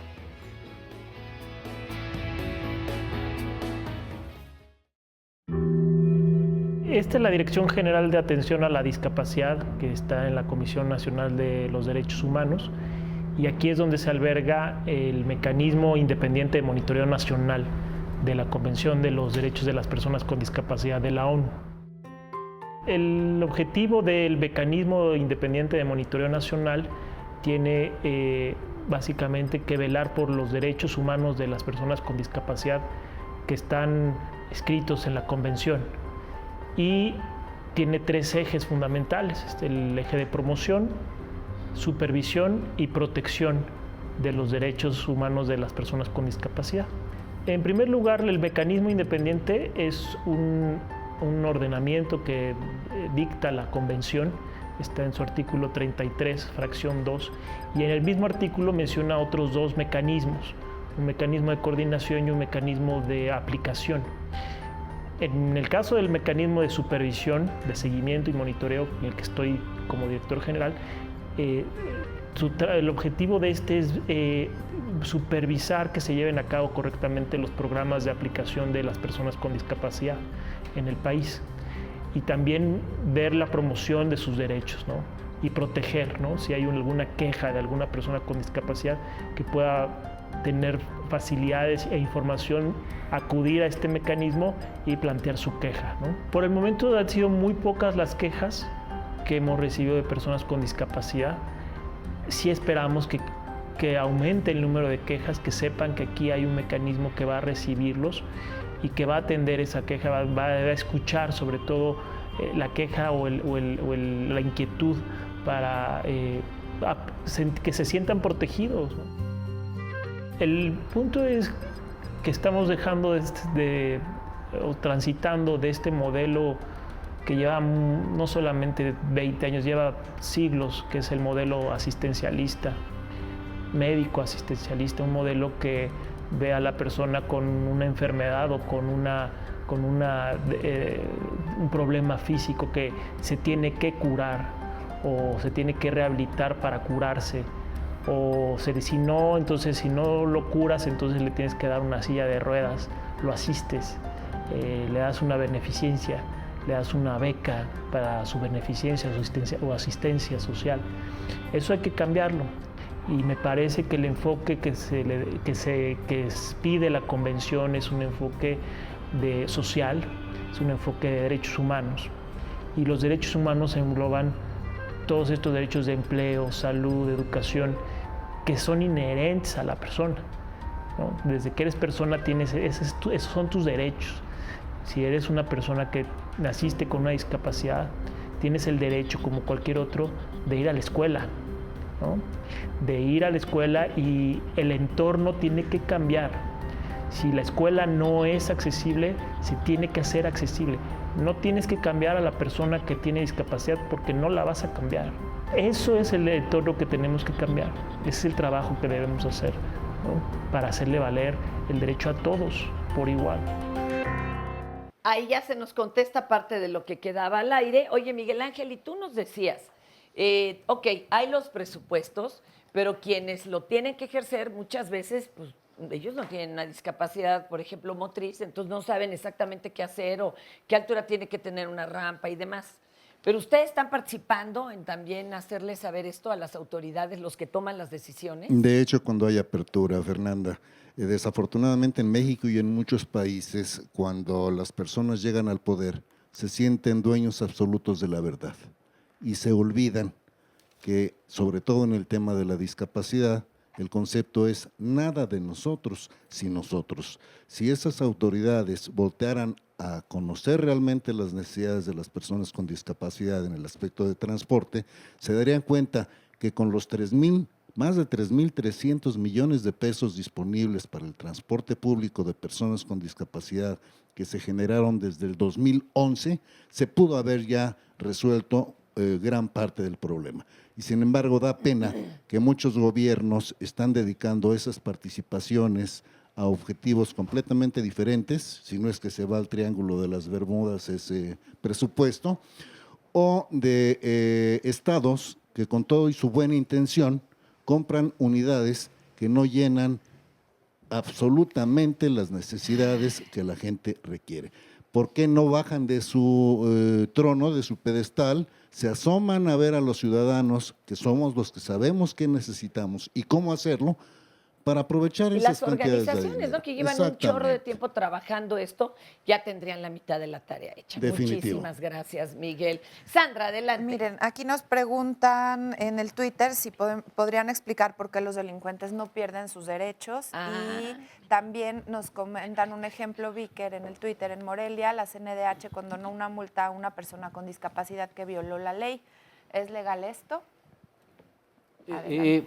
Esta es la Dirección General de Atención a la Discapacidad, que está en la Comisión Nacional de los Derechos Humanos, y aquí es donde se alberga el mecanismo independiente de monitoreo nacional de la Convención de los Derechos de las Personas con Discapacidad de la ONU. El objetivo del mecanismo independiente de monitoreo nacional tiene básicamente que velar por los derechos humanos de las personas con discapacidad que están escritos en la Convención. Y tiene 3 ejes fundamentales: el eje de promoción, supervisión y protección de los derechos humanos de las personas con discapacidad. En primer lugar, el mecanismo independiente es un ordenamiento que dicta la Convención, está en su artículo 33, fracción 2, y en el mismo artículo menciona otros 2 mecanismos, un mecanismo de coordinación y un mecanismo de aplicación. En el caso del mecanismo de supervisión, de seguimiento y monitoreo, en el que estoy como director general, el objetivo de este es supervisar que se lleven a cabo correctamente los programas de aplicación de las personas con discapacidad en el país, y también ver la promoción de sus derechos, ¿no? Y proteger, ¿no? Si hay alguna queja de alguna persona con discapacidad, que pueda tener facilidades e información, acudir a este mecanismo y plantear su queja, ¿no? Por el momento han sido muy pocas las quejas que hemos recibido de personas con discapacidad. Sí esperamos que aumente el número de quejas, que sepan que aquí hay un mecanismo que va a recibirlos y que va a atender esa queja, va a escuchar sobre todo la queja o la inquietud para que se sientan protegidos, ¿no? El punto es que estamos dejando o transitando de este modelo que lleva no solamente 20 años, lleva siglos, que es el modelo asistencialista, médico asistencialista, un modelo que ve a la persona con una enfermedad o con un problema físico que se tiene que curar o se tiene que rehabilitar para curarse. Si no lo curas, entonces le tienes que dar una silla de ruedas, lo asistes, le das una beneficencia, le das una beca para su beneficencia o asistencia social. Eso hay que cambiarlo, y me parece que el enfoque que pide la Convención es un enfoque social, es un enfoque de derechos humanos, y los derechos humanos engloban todos estos derechos de empleo, salud, educación, que son inherentes a la persona, ¿no? Desde que eres persona esos son tus derechos. Si eres una persona que naciste con una discapacidad, tienes el derecho, como cualquier otro, de ir a la escuela, ¿no? De ir a la escuela, y el entorno tiene que cambiar. Si la escuela no es accesible, se tiene que hacer accesible. No tienes que cambiar a la persona que tiene discapacidad, porque no la vas a cambiar. Eso es el entorno que tenemos que cambiar. Ese es el trabajo que debemos hacer, ¿no? Para hacerle valer el derecho a todos por igual. Ahí ya se nos contesta parte de lo que quedaba al aire. Oye, Miguel Ángel, y tú nos decías, ok, hay los presupuestos, pero quienes lo tienen que ejercer muchas veces, pues ellos no tienen una discapacidad, por ejemplo, motriz, entonces no saben exactamente qué hacer o qué altura tiene que tener una rampa y demás. Pero ustedes están participando en también hacerles saber esto a las autoridades, los que toman las decisiones. De hecho, cuando hay apertura, Fernanda, desafortunadamente en México y en muchos países, cuando las personas llegan al poder, se sienten dueños absolutos de la verdad y se olvidan que, sobre todo en el tema de la discapacidad, el concepto es nada de nosotros sin nosotros. Si esas autoridades voltearan a conocer realmente las necesidades de las personas con discapacidad en el aspecto de transporte, se darían cuenta que con los más de 3.300 millones de pesos disponibles para el transporte público de personas con discapacidad que se generaron desde el 2011, se pudo haber ya resuelto gran parte del problema. Y sin embargo da pena que muchos gobiernos están dedicando esas participaciones a objetivos completamente diferentes, si no es que se va al Triángulo de las Bermudas ese presupuesto, o de estados que con todo y su buena intención compran unidades que no llenan absolutamente las necesidades que la gente requiere. ¿Por qué no bajan de su trono, de su pedestal, se asoman a ver a los ciudadanos que somos los que sabemos qué necesitamos y cómo hacerlo para aprovechar Y esas las cantidades de organizaciones, dinero? ¿no? Que llevan un chorro de tiempo trabajando esto, ya tendrían la mitad de la tarea hecha. Definitivo. Muchísimas gracias, Miguel. Sandra, adelante. Miren, aquí nos preguntan en el Twitter si podrían explicar por qué los delincuentes no pierden sus derechos. Y también nos comentan un ejemplo, Víker, en el Twitter. En Morelia, la CNDH condonó una multa a una persona con discapacidad que violó la ley. ¿Es legal esto?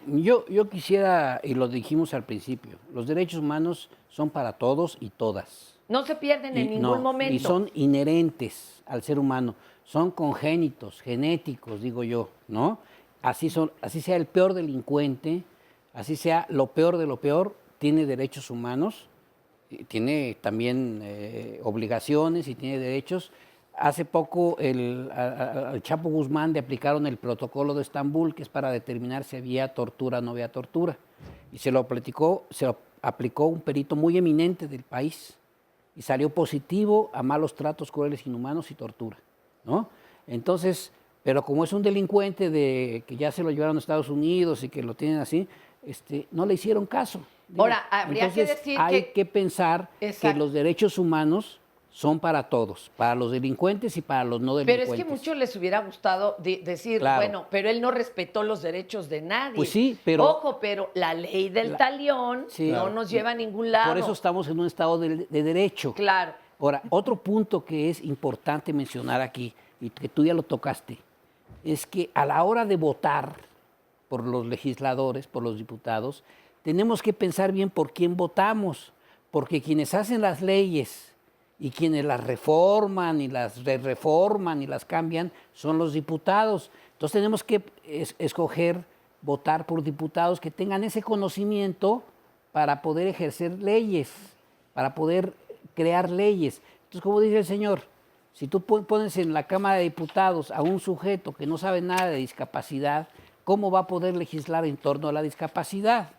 Yo quisiera, y lo dijimos al principio, los derechos humanos son para todos y todas. No se pierden en ningún momento. Y son inherentes al ser humano, son congénitos, genéticos, digo yo, ¿no? Así sea el peor delincuente, así sea lo peor de lo peor, tiene derechos humanos, tiene también obligaciones y tiene derechos. Hace poco al Chapo Guzmán le aplicaron el protocolo de Estambul, que es para determinar si había tortura o no había tortura. Y se lo aplicó un perito muy eminente del país y salió positivo a malos tratos crueles, inhumanos y tortura, ¿no? Entonces, pero como es un delincuente que ya se lo llevaron a Estados Unidos y que lo tienen así, no le hicieron caso. Ahora, habría Entonces, que decir hay que pensar que los derechos humanos son para todos, para los delincuentes y para los no delincuentes. Pero es que muchos les hubiera gustado decir, Claro. bueno, pero él no respetó los derechos de nadie. Pues sí, pero... Ojo, pero la ley del talión no nos lleva a ningún lado. Por eso estamos en un estado de derecho. Claro. Ahora, otro punto que es importante mencionar aquí, y que tú ya lo tocaste, es que a la hora de votar por los legisladores, por los diputados, tenemos que pensar bien por quién votamos, porque quienes hacen las leyes y quienes las reforman y las reforman y las cambian son los diputados. Entonces tenemos que escoger, votar por diputados que tengan ese conocimiento para poder ejercer leyes, para poder crear leyes. Entonces, como dice el señor, si tú pones en la Cámara de Diputados a un sujeto que no sabe nada de discapacidad, ¿cómo va a poder legislar en torno a la discapacidad?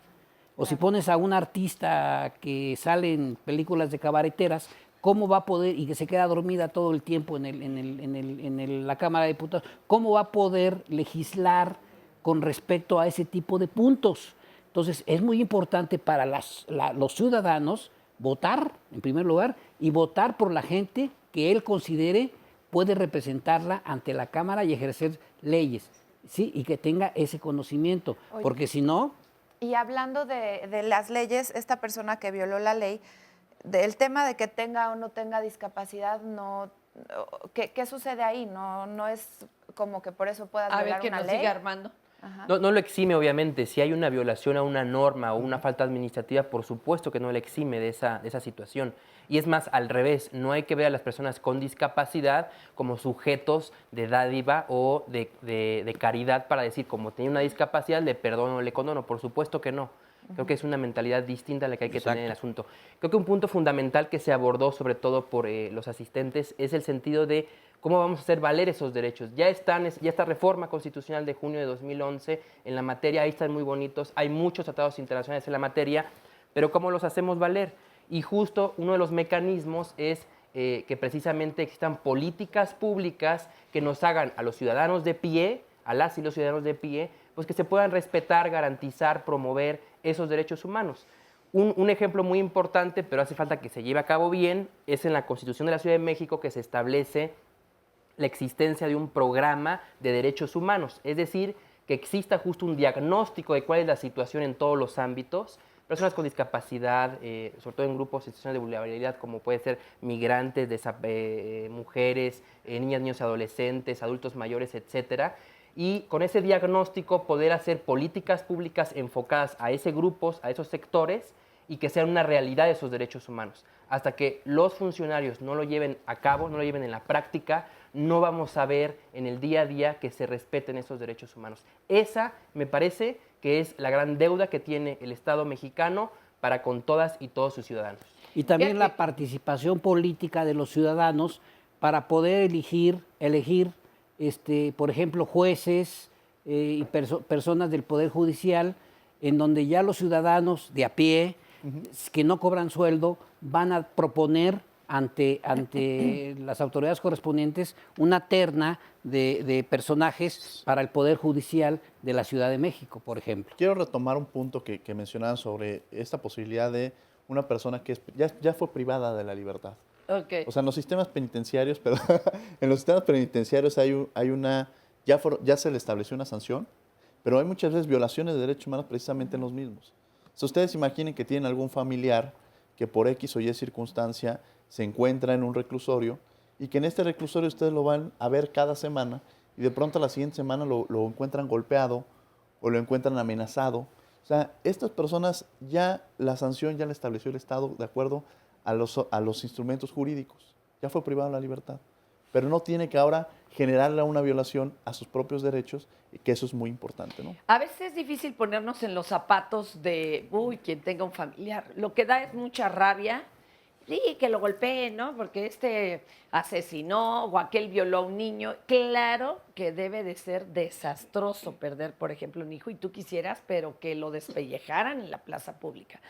O si pones a un artista que sale en películas de cabareteras, ¿cómo va a poder, y que se queda dormida todo el tiempo en la Cámara de Diputados, cómo va a poder legislar con respecto a ese tipo de puntos? Entonces, es muy importante para los ciudadanos votar, en primer lugar, y votar por la gente que él considere puede representarla ante la Cámara y ejercer leyes, ¿sí? Y que tenga ese conocimiento, porque si no... Y hablando de las leyes, esta persona que violó la ley, del tema de que tenga o no tenga discapacidad, ¿qué sucede ahí? No es como que por eso puedas violar una ley. A ver, que nos siga Armando. No lo exime, obviamente. Si hay una violación a una norma o una falta administrativa, por supuesto que no le exime de esa situación. Y es más, al revés, no hay que ver a las personas con discapacidad como sujetos de dádiva o de caridad para decir, como tiene una discapacidad, le perdono o le condono. Por supuesto que no. Creo que es una mentalidad distinta a la que hay que tener en el asunto. Creo que un punto fundamental que se abordó, sobre todo por los asistentes, es el sentido de cómo vamos a hacer valer esos derechos. Ya esta reforma constitucional de junio de 2011 en la materia, ahí están muy bonitos, hay muchos tratados internacionales en la materia, pero ¿cómo los hacemos valer? Y justo uno de los mecanismos es que precisamente existan políticas públicas que nos hagan a los ciudadanos de pie, a las y los ciudadanos de pie, pues que se puedan respetar, garantizar, promover esos derechos humanos. Un ejemplo muy importante, pero hace falta que se lleve a cabo bien, es en la Constitución de la Ciudad de México, que se establece la existencia de un programa de derechos humanos, es decir, que exista justo un diagnóstico de cuál es la situación en todos los ámbitos, personas con discapacidad, sobre todo en grupos en situaciones de vulnerabilidad, como puede ser migrantes, mujeres, niñas, niños y adolescentes, adultos mayores, etcétera, y con ese diagnóstico poder hacer políticas públicas enfocadas a esos grupos, a esos sectores, y que sean una realidad esos derechos humanos. Hasta que los funcionarios no lo lleven a cabo, no lo lleven en la práctica, no vamos a ver en el día a día que se respeten esos derechos humanos. Esa me parece que es la gran deuda que tiene el Estado mexicano para con todas y todos sus ciudadanos. Y también la participación política de los ciudadanos para poder elegir por ejemplo, jueces y personas del Poder Judicial, en donde ya los ciudadanos de a pie, que no cobran sueldo, van a proponer ante las autoridades correspondientes una terna de personajes para el Poder Judicial de la Ciudad de México, por ejemplo. Quiero retomar un punto que mencionaban sobre esta posibilidad de una persona que ya fue privada de la libertad. Okay. O sea, en los sistemas penitenciarios, hay una, ya se le estableció una sanción, pero hay muchas veces violaciones de derechos humanos precisamente en los mismos. O sea, ustedes imaginen que tienen algún familiar que por X o Y circunstancia se encuentra en un reclusorio y que en este reclusorio ustedes lo van a ver cada semana y de pronto la siguiente semana lo encuentran golpeado o lo encuentran amenazado. O sea, estas personas ya la sanción ya la estableció el Estado de acuerdo a los instrumentos jurídicos. Ya fue privado de la libertad. Pero no tiene que ahora generarle una violación a sus propios derechos, y que eso es muy importante, ¿no? A veces es difícil ponernos en los zapatos de, quien tenga un familiar. Lo que da es mucha rabia. Sí, que lo golpeen, ¿no? Porque este asesinó o aquel violó a un niño. Claro que debe de ser desastroso perder, por ejemplo, un hijo, y tú quisieras, pero que lo despellejaran en la plaza pública.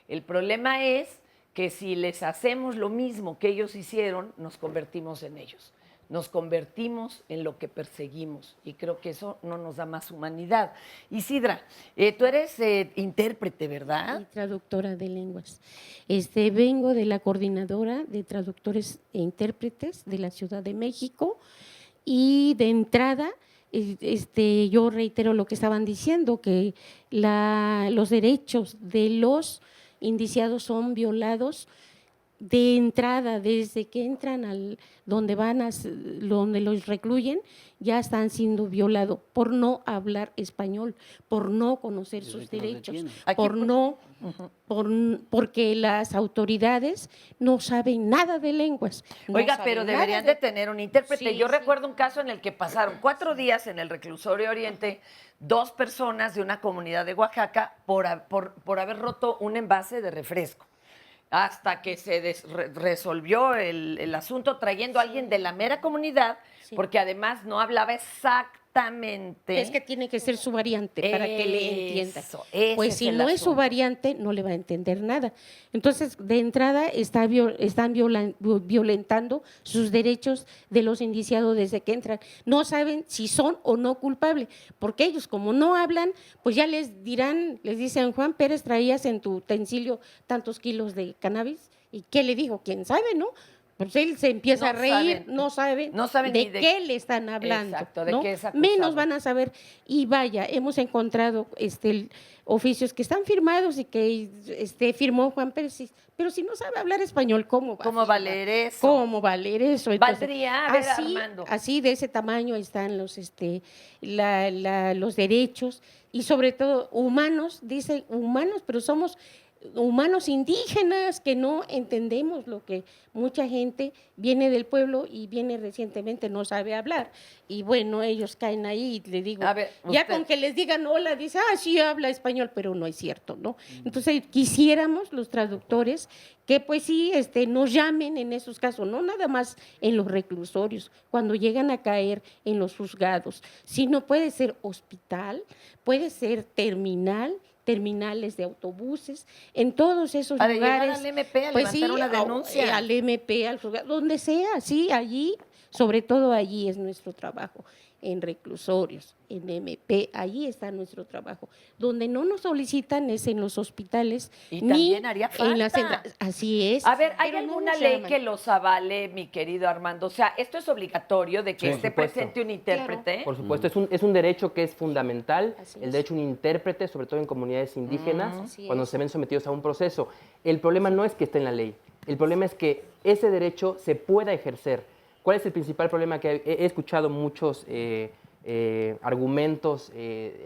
El problema es que si les hacemos lo mismo que ellos hicieron, nos convertimos en ellos. Nos convertimos en lo que perseguimos, y creo que eso no nos da más humanidad. Isidra, tú eres intérprete, ¿verdad? Y traductora de lenguas. Vengo de la coordinadora de traductores e intérpretes de la Ciudad de México, y de entrada yo reitero lo que estaban diciendo, que los derechos de los indiciados son violados de entrada, desde que entran donde los recluyen, ya están siendo violados por no hablar español, por no conocer sus derechos, porque las autoridades no saben nada de lenguas. Oiga, pero deberían de tener un intérprete. Sí, Yo recuerdo un caso en el que pasaron 4 días en el reclusorio Oriente 2 personas de una comunidad de Oaxaca por haber roto un envase de refresco, hasta que se resolvió el asunto trayendo a alguien de la mera comunidad, porque además no hablaba exactamente. Es que tiene que ser su variante para que le entienda. Pues si es el no es su asunto. variante, no le va a entender nada. Entonces, de entrada, están violentando sus derechos de los indiciados desde que entran. No saben si son o no culpables, porque ellos, como no hablan, pues ya les dicen, Juan Pérez, traías en tu utensilio tantos kilos de cannabis. ¿Y qué le dijo? ¿Quién sabe, no? Pues él se empieza a reír, no saben ni de qué le están hablando. Exacto, de ¿no? qué es acusado. Menos van a saber. Y vaya, hemos encontrado oficios que están firmados y que firmó Juan Pérez, pero si no sabe hablar español, ¿cómo va a leer eso? ¿Cómo va a leer eso? Entonces, Valdría, a ver, Armando. Así, de ese tamaño están los derechos, y sobre todo humanos, dicen humanos, pero somos humanos indígenas que no entendemos lo que mucha gente viene del pueblo y viene recientemente, no sabe hablar. Y bueno, ellos caen ahí y le digo, ya con que les digan hola, dice, sí habla español, pero no es cierto, ¿no? Entonces quisiéramos los traductores que pues sí nos llamen en esos casos, no nada más en los reclusorios, cuando llegan a caer en los juzgados, sino puede ser hospital, puede ser terminales de autobuses, en todos esos Para lugares. llegar al MP a pues levantar una denuncia. Al MP, al juzgado, donde sea, sí, allí, sobre todo allí es nuestro trabajo, en reclusorios, en MP, allí está nuestro trabajo. Donde no nos solicitan es en los hospitales, Y ni también haría en las falta. Así es. A ver, ¿hay pero no alguna nos ley llaman. que los avale, mi querido Armando? O sea, ¿esto es obligatorio de que Sí, esté por supuesto. presente un intérprete? Por supuesto, es un derecho que es fundamental, el derecho a un intérprete, sobre todo en comunidades indígenas, Así cuando es. se ven sometidos a un proceso. El problema no es que esté en la ley, el problema es que ese derecho se pueda ejercer. ¿Cuál es el principal problema? Que he escuchado muchos argumentos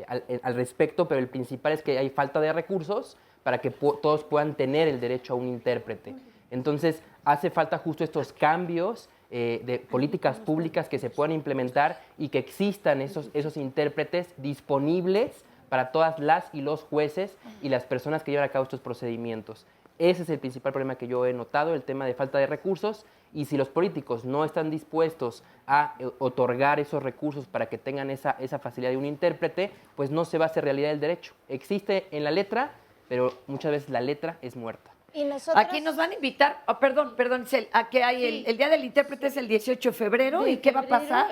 al respecto, pero el principal es que hay falta de recursos para que todos puedan tener el derecho a un intérprete. Entonces, hace falta justo estos cambios de políticas públicas que se puedan implementar y que existan esos intérpretes disponibles para todas las y los jueces y las personas que llevan a cabo estos procedimientos. Ese es el principal problema que yo he notado, el tema de falta de recursos, y si los políticos no están dispuestos a otorgar esos recursos para que tengan esa facilidad de un intérprete, pues no se va a hacer realidad el derecho. Existe en la letra, pero muchas veces la letra es muerta. Y nosotros... Aquí nos van a invitar, perdón, Isel, a que hay el Día del Intérprete es el 18 de febrero, ¿y qué va a pasar?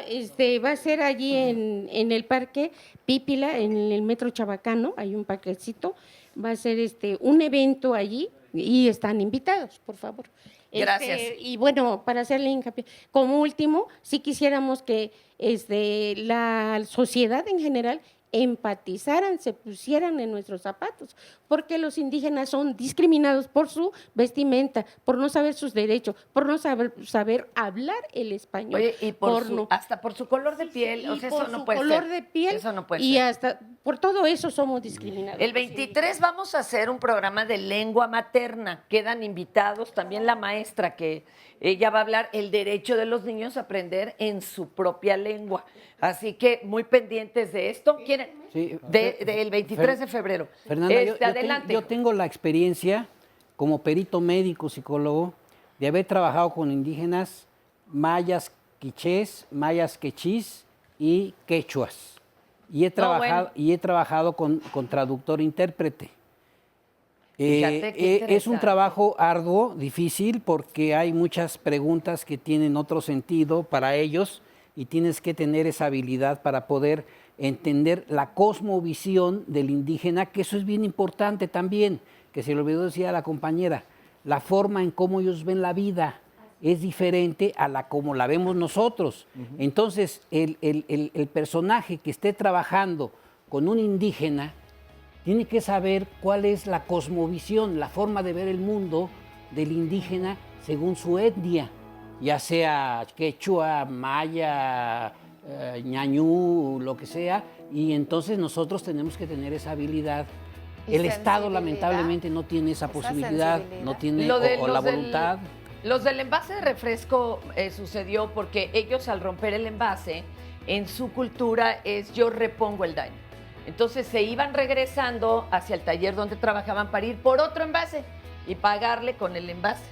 Va a ser allí en el Parque Pípila, en el Metro Chabacano, hay un parquecito, va a ser un evento allí y están invitados, por favor. Gracias. Y bueno, para hacerle hincapié, como último, sí quisiéramos que la sociedad en general empatizaran, se pusieran en nuestros zapatos, porque los indígenas son discriminados por su vestimenta, por no saber sus derechos, por no saber hablar el español. Oye, y hasta por su color de piel, o sea, eso no puede ser. Por su color de piel, eso no puede y ser. hasta por todo eso somos discriminados. El 23 vamos a hacer un programa de lengua materna, quedan invitados también la maestra, que ella va a hablar el derecho de los niños a aprender en su propia lengua. Así que muy pendientes de esto. ¿Quieren? Sí, del 23 de febrero. Fernanda, adelante. yo tengo la experiencia como perito médico, psicólogo, de haber trabajado con indígenas mayas quichés, mayas quechís y quechuas. Y he trabajado con traductor-intérprete. Es un trabajo arduo, difícil, porque hay muchas preguntas que tienen otro sentido para ellos y tienes que tener esa habilidad para poder entender la cosmovisión del indígena, que eso es bien importante también, que se le olvidó decir a la compañera, la forma en cómo ellos ven la vida es diferente a la como la vemos nosotros. Entonces, el personaje que esté trabajando con un indígena tiene que saber cuál es la cosmovisión, la forma de ver el mundo del indígena según su etnia, ya sea quechua, maya, ñañú, lo que sea, y entonces nosotros tenemos que tener esa habilidad. El Estado lamentablemente no tiene esa posibilidad, no tiene o la voluntad. Los del envase de refresco sucedió porque ellos al romper el envase, en su cultura es yo repongo el daño. Entonces se iban regresando hacia el taller donde trabajaban para ir por otro envase y pagarle con el envase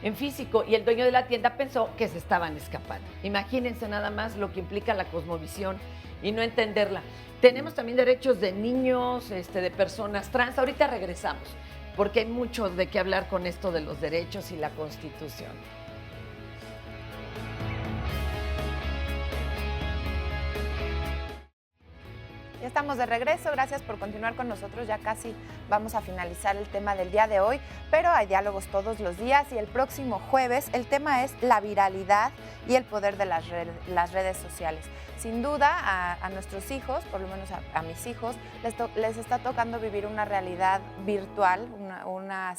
en físico, y el dueño de la tienda pensó que se estaban escapando. Imagínense nada más lo que implica la cosmovisión y no entenderla. Tenemos también derechos de niños, de personas trans. Ahorita regresamos, porque hay mucho de qué hablar con esto de los derechos y la Constitución. Ya estamos de regreso, gracias por continuar con nosotros, ya casi vamos a finalizar el tema del día de hoy, pero hay diálogos todos los días y el próximo jueves el tema es la viralidad y el poder de las redes sociales. Sin duda a nuestros hijos, por lo menos a mis hijos, les está tocando vivir una realidad virtual, una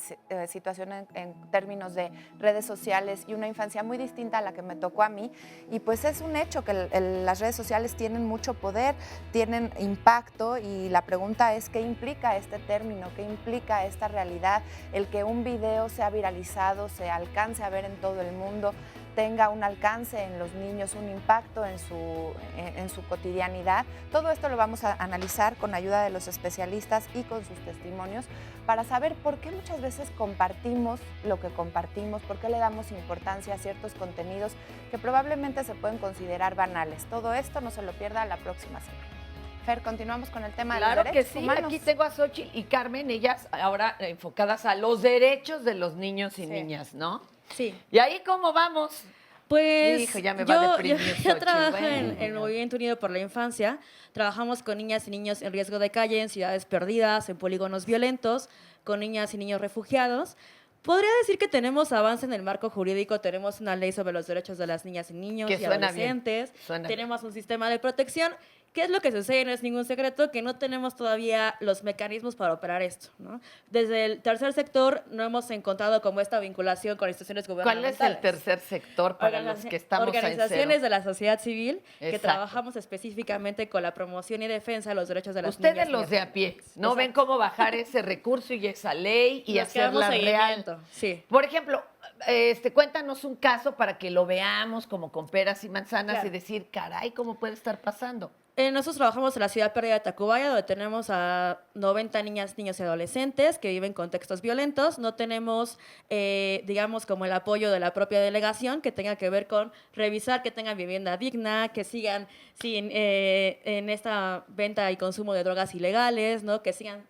situación en términos de redes sociales y una infancia muy distinta a la que me tocó a mí, y pues es un hecho que las redes sociales tienen mucho poder, tienen impacto, y la pregunta es ¿qué implica este término? ¿Qué implica esta realidad? El que un video sea viralizado, se alcance a ver en todo el mundo, tenga un alcance en los niños, un impacto en su cotidianidad. Todo esto lo vamos a analizar con ayuda de los especialistas y con sus testimonios para saber por qué muchas veces compartimos lo que compartimos, por qué le damos importancia a ciertos contenidos que probablemente se pueden considerar banales. Todo esto no se lo pierda la próxima semana. Fer, continuamos con el tema de los derechos humanos. Claro que sí, aquí tengo a Xochitl y Carmen, ellas ahora enfocadas a los derechos de los niños y niñas, ¿no? Sí. ¿Y ahí cómo vamos? Pues hijo, ya me va a deprimir, yo Xochitl. trabajo en el Movimiento Unido por la Infancia. Trabajamos con niñas y niños en riesgo de calle, en ciudades perdidas, en polígonos violentos, con niñas y niños refugiados. Podría decir que tenemos avance en el marco jurídico, tenemos una ley sobre los derechos de las niñas y niños y adolescentes, tenemos un sistema de protección. ¿Qué es lo que sucede? No es ningún secreto que no tenemos todavía los mecanismos para operar esto, ¿no? Desde el tercer sector no hemos encontrado como esta vinculación con instituciones gubernamentales. ¿Cuál es el tercer sector para los que estamos Organizaciones de la sociedad civil. Exacto. Que trabajamos específicamente con la promoción y defensa de los derechos de las niñas. Ustedes los de a pie, ¿no? Ven cómo bajar ese recurso y esa ley y hacerla real. Sí. Por ejemplo, cuéntanos un caso para que lo veamos como con peras y manzanas Claro. y decir, caray, ¿cómo puede estar pasando? Nosotros trabajamos en la ciudad perdida de Tacubaya, donde tenemos a 90 niñas, niños y adolescentes que viven contextos violentos. No tenemos, digamos, como el apoyo de la propia delegación que tenga que ver con revisar que tengan vivienda digna, que sigan en esta venta y consumo de drogas ilegales, ¿no? Que sigan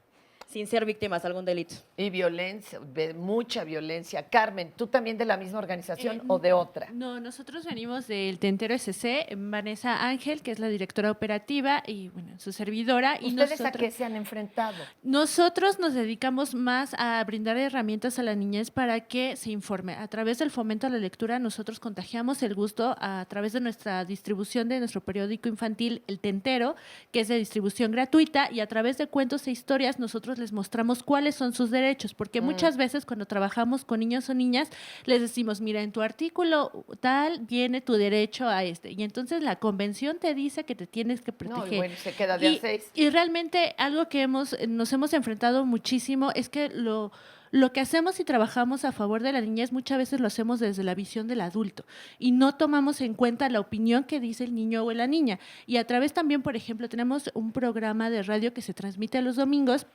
sin ser víctimas de algún delito. Y violencia, mucha violencia. Carmen, ¿tú también de la misma organización o de otra? No, nosotros venimos del Tentero SC, Vanessa Ángel, que es la directora operativa, y bueno, su servidora. Y ¿Ustedes a qué se han enfrentado? Nosotros nos dedicamos más a brindar herramientas a la niñez para que se informe. A través del fomento a la lectura, nosotros contagiamos el gusto a través de nuestra distribución de nuestro periódico infantil, El Tentero, que es de distribución gratuita, y a través de cuentos e historias nosotros les mostramos cuáles son sus derechos, porque muchas veces cuando trabajamos con niños o niñas les decimos, mira, en tu artículo tal viene tu derecho a y entonces la convención te dice que te tienes que proteger. No, y bueno, se queda de a 6. Y realmente algo que nos hemos enfrentado muchísimo es que lo que hacemos y trabajamos a favor de la niñez muchas veces lo hacemos desde la visión del adulto y no tomamos en cuenta la opinión que dice el niño o la niña. Y a través también, por ejemplo, tenemos un programa de radio que se transmite los domingos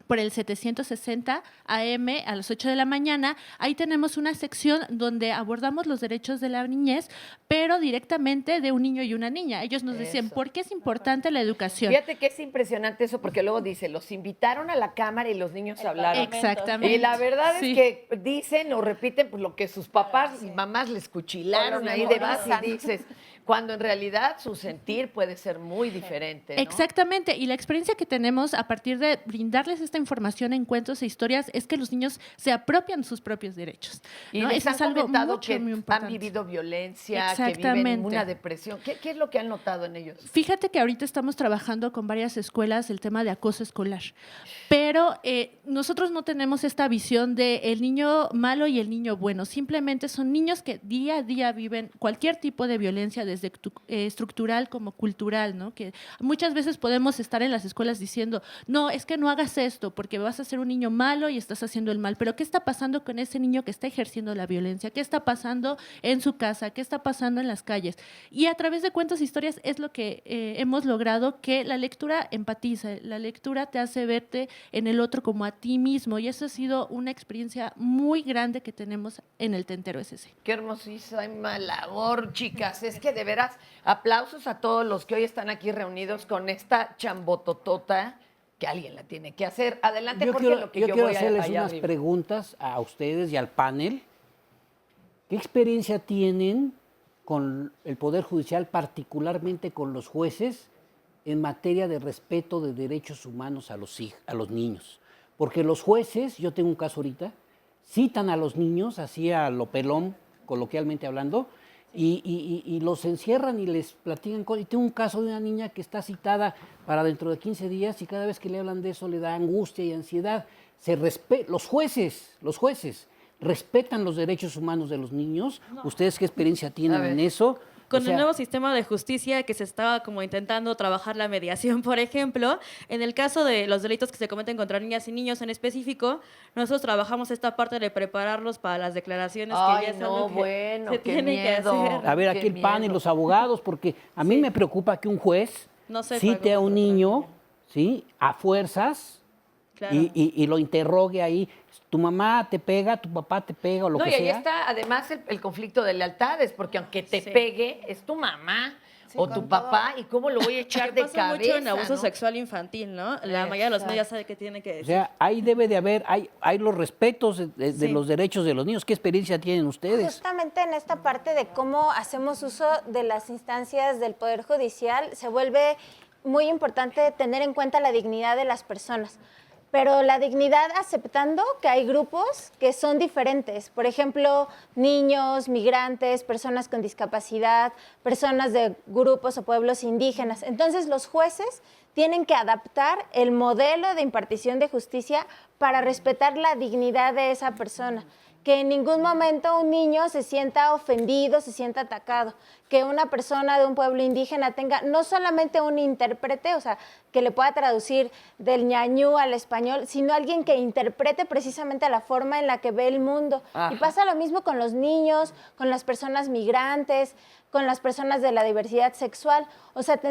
por el 760 AM a las 8 de la mañana. Ahí tenemos una sección donde abordamos los derechos de la niñez, pero directamente de un niño y una niña. Ellos nos decían, ¿por qué es importante la educación? Fíjate que es impresionante eso, porque luego dice, los invitaron a la cámara y los niños hablaron. Exactamente. Y la verdad Sí. es que dicen o repiten pues, lo que sus papás y mamás les cuchilaron ahí de base y dices, cuando en realidad su sentir puede ser muy diferente, ¿no? Exactamente, y la experiencia que tenemos a partir de brindarles esta información en cuentos e historias es que los niños se apropian sus propios derechos. Y ¿no? les Eso han es algo comentado mucho, que muy han importante. vivido violencia, que viven Exactamente. una depresión. ¿Qué es lo que han notado en ellos? Fíjate que ahorita estamos trabajando con varias escuelas el tema de acoso escolar, pero nosotros no tenemos esta visión de el niño malo y el niño bueno, simplemente son niños que día a día viven cualquier tipo de violencia, desde estructural como cultural, ¿no? Que muchas veces podemos estar en las escuelas diciendo, no, es que no hagas esto porque vas a ser un niño malo y estás haciendo el mal, pero ¿qué está pasando con ese niño que está ejerciendo la violencia? ¿Qué está pasando en su casa? ¿Qué está pasando en las calles? Y a través de cuentos e historias es lo que hemos logrado, que la lectura empatiza, la lectura te hace verte en el otro como a ti mismo, y eso ha sido una experiencia muy grande que tenemos en el Tentero SC. Qué hermosísima labor, chicas. Es que de veras, aplausos a todos los que hoy están aquí reunidos con esta chambototota que alguien la tiene que hacer. Adelante, porque lo que yo quiero voy hacerles allá unas arriba. preguntas a ustedes y al panel. ¿Qué experiencia tienen con el Poder Judicial, particularmente con los jueces, en materia de respeto de derechos humanos a los niños? Porque los jueces, yo tengo un caso ahorita, citan a los niños, así a lo pelón, coloquialmente hablando, y los encierran y les platican cosas. Y tengo un caso de una niña que está citada para dentro de 15 días y cada vez que le hablan de eso le da angustia y ansiedad. Los jueces respetan los derechos humanos de los niños. ¿Ustedes qué experiencia tienen en eso? Con el nuevo sistema de justicia que se estaba como intentando trabajar la mediación, por ejemplo, en el caso de los delitos que se cometen contra niñas y niños en específico, nosotros trabajamos esta parte de prepararlos para las declaraciones que ya es algo que se tiene que hacer. A ver, aquí el PAN y los abogados, porque a mí me preocupa que un juez No sé cite a un niño, ¿sí? A fuerzas, Claro. y lo interrogue ahí. Tu mamá te pega, tu papá te pega o lo No, que y ahí sea. está además el conflicto de lealtades, porque aunque te pegue, es tu mamá o tu papá, ¿y cómo lo voy a echar Que de pasa cabeza? mucho en abuso ¿no? sexual infantil, ¿no? La mayoría de los medios sabe que tiene que O decir. sea, ahí debe de haber, hay los respetos de Sí. los derechos de los niños. ¿Qué experiencia tienen ustedes? Justamente en esta parte de cómo hacemos uso de las instancias del Poder Judicial, se vuelve muy importante tener en cuenta la dignidad de las personas. Pero la dignidad aceptando que hay grupos que son diferentes. Por ejemplo, niños, migrantes, personas con discapacidad, personas de grupos o pueblos indígenas. Entonces, los jueces tienen que adaptar el modelo de impartición de justicia para respetar la dignidad de esa persona. que en ningún momento un niño se sienta ofendido, se sienta atacado, que una persona de un pueblo indígena tenga no solamente un intérprete, o sea, que le pueda traducir del ñañú al español, sino alguien que interprete precisamente la forma en la que ve el mundo. Ajá. Y pasa lo mismo con los niños, con las personas migrantes, con las personas de la diversidad sexual. O sea,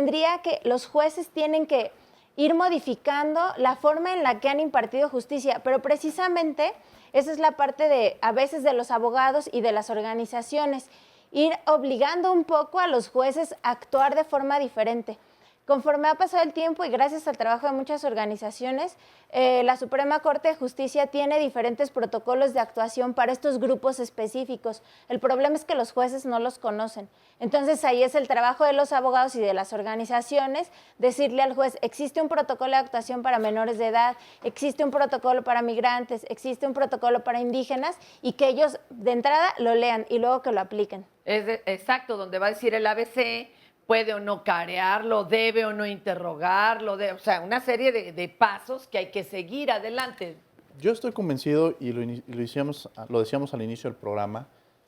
los jueces tienen que ir modificando la forma en la que han impartido justicia, pero precisamente esa es la parte a veces de los abogados y de las organizaciones, ir obligando un poco a los jueces a actuar de forma diferente. Conforme ha pasado el tiempo y gracias al trabajo de muchas organizaciones, la Suprema Corte de Justicia tiene diferentes protocolos de actuación para estos grupos específicos. El problema es que los jueces no los conocen. Entonces ahí es el trabajo de los abogados y de las organizaciones decirle al juez, existe un protocolo de actuación para menores de edad, existe un protocolo para migrantes, existe un protocolo para indígenas y que ellos de entrada lo lean y luego que lo apliquen. Exacto, donde va a decir el ABC, puede o no carearlo, debe o no interrogarlo, o sea, una serie de pasos que hay que seguir adelante. Yo estoy convencido, y lo decíamos al inicio del programa,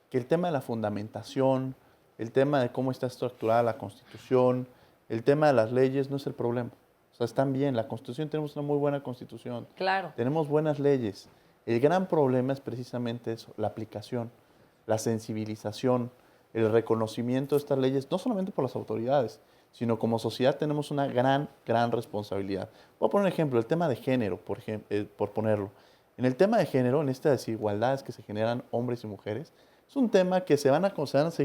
que el tema de la fundamentación, el tema de cómo está estructurada la Constitución, el tema de las leyes no es el problema. O sea, están bien, la Constitución, tenemos una muy buena Constitución. Claro. Tenemos buenas leyes. El gran problema es precisamente eso, la aplicación, la sensibilización, el reconocimiento de estas leyes, no solamente por las autoridades, sino como sociedad tenemos una gran responsabilidad. Voy a poner un ejemplo, el tema de género, por ponerlo. En el tema de género, en estas desigualdades que se generan hombres y mujeres, es un tema que se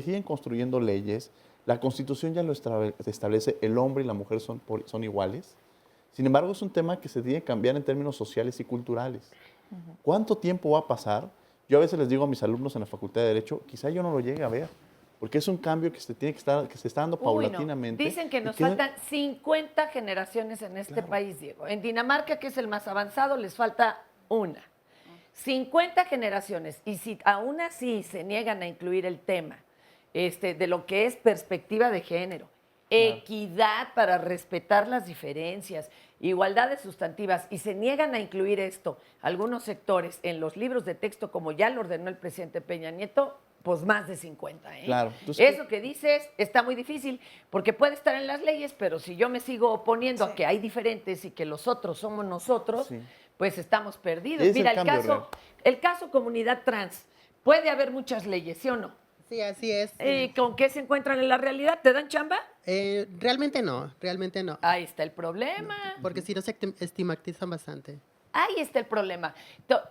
siguen construyendo leyes, la Constitución ya lo establece, el hombre y la mujer son iguales. Sin embargo, es un tema que se tiene que cambiar en términos sociales y culturales. ¿Cuánto tiempo va a pasar? Yo a veces les digo a mis alumnos en la Facultad de Derecho, quizá yo no lo llegue a ver, porque es un cambio que se está dando paulatinamente. Dicen que nos faltan 50 generaciones en este país, Diego. En Dinamarca, que es el más avanzado, les falta una. 50 generaciones. Y si aún así se niegan a incluir el tema de lo que es perspectiva de género, equidad para respetar las diferencias, igualdad de sustantivas, y se niegan a incluir esto, algunos sectores, en los libros de texto, como ya lo ordenó el presidente Peña Nieto, pues más de 50. Claro. Entonces, eso que dices está muy difícil, porque puede estar en las leyes, pero si yo me sigo oponiendo a que hay diferentes y que los otros somos nosotros, pues estamos perdidos. Es Mira, el caso comunidad trans, puede haber muchas leyes, ¿sí o no? Sí, así es. ¿Y con qué se encuentran en la realidad? ¿Te dan chamba? Realmente no, realmente no. Ahí está el problema. Porque si no se estigmatizan bastante. Ahí está el problema.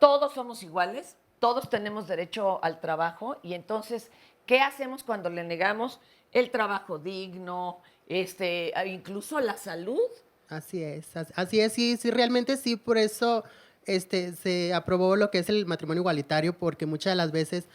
Todos somos iguales, todos tenemos derecho al trabajo y entonces, ¿qué hacemos cuando le negamos el trabajo digno, incluso la salud? Así es, sí, realmente sí, por eso se aprobó lo que es el matrimonio igualitario, porque muchas de las veces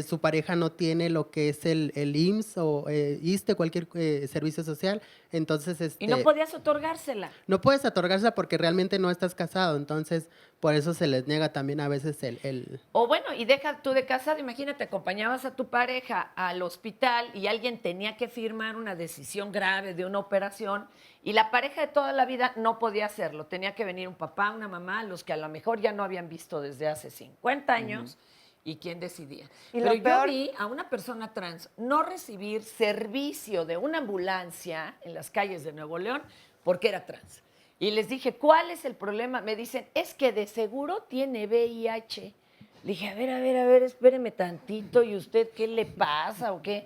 su pareja no tiene lo que es el IMSS o ISSSTE, cualquier servicio social, entonces... Y no podías otorgársela. No puedes otorgársela porque realmente no estás casado, entonces por eso se les niega también a veces el... O bueno, y deja tú de casado, imagínate, acompañabas a tu pareja al hospital y alguien tenía que firmar una decisión grave de una operación y la pareja de toda la vida no podía hacerlo. Tenía que venir un papá, una mamá, los que a lo mejor ya no habían visto desde hace 50 años y quién decidía. Pero yo vi a una persona trans no recibir servicio de una ambulancia en las calles de Nuevo León porque era trans. Y les dije, ¿cuál es el problema? Me dicen, es que de seguro tiene VIH. Le dije, a ver, espéreme tantito, ¿y usted qué le pasa o qué?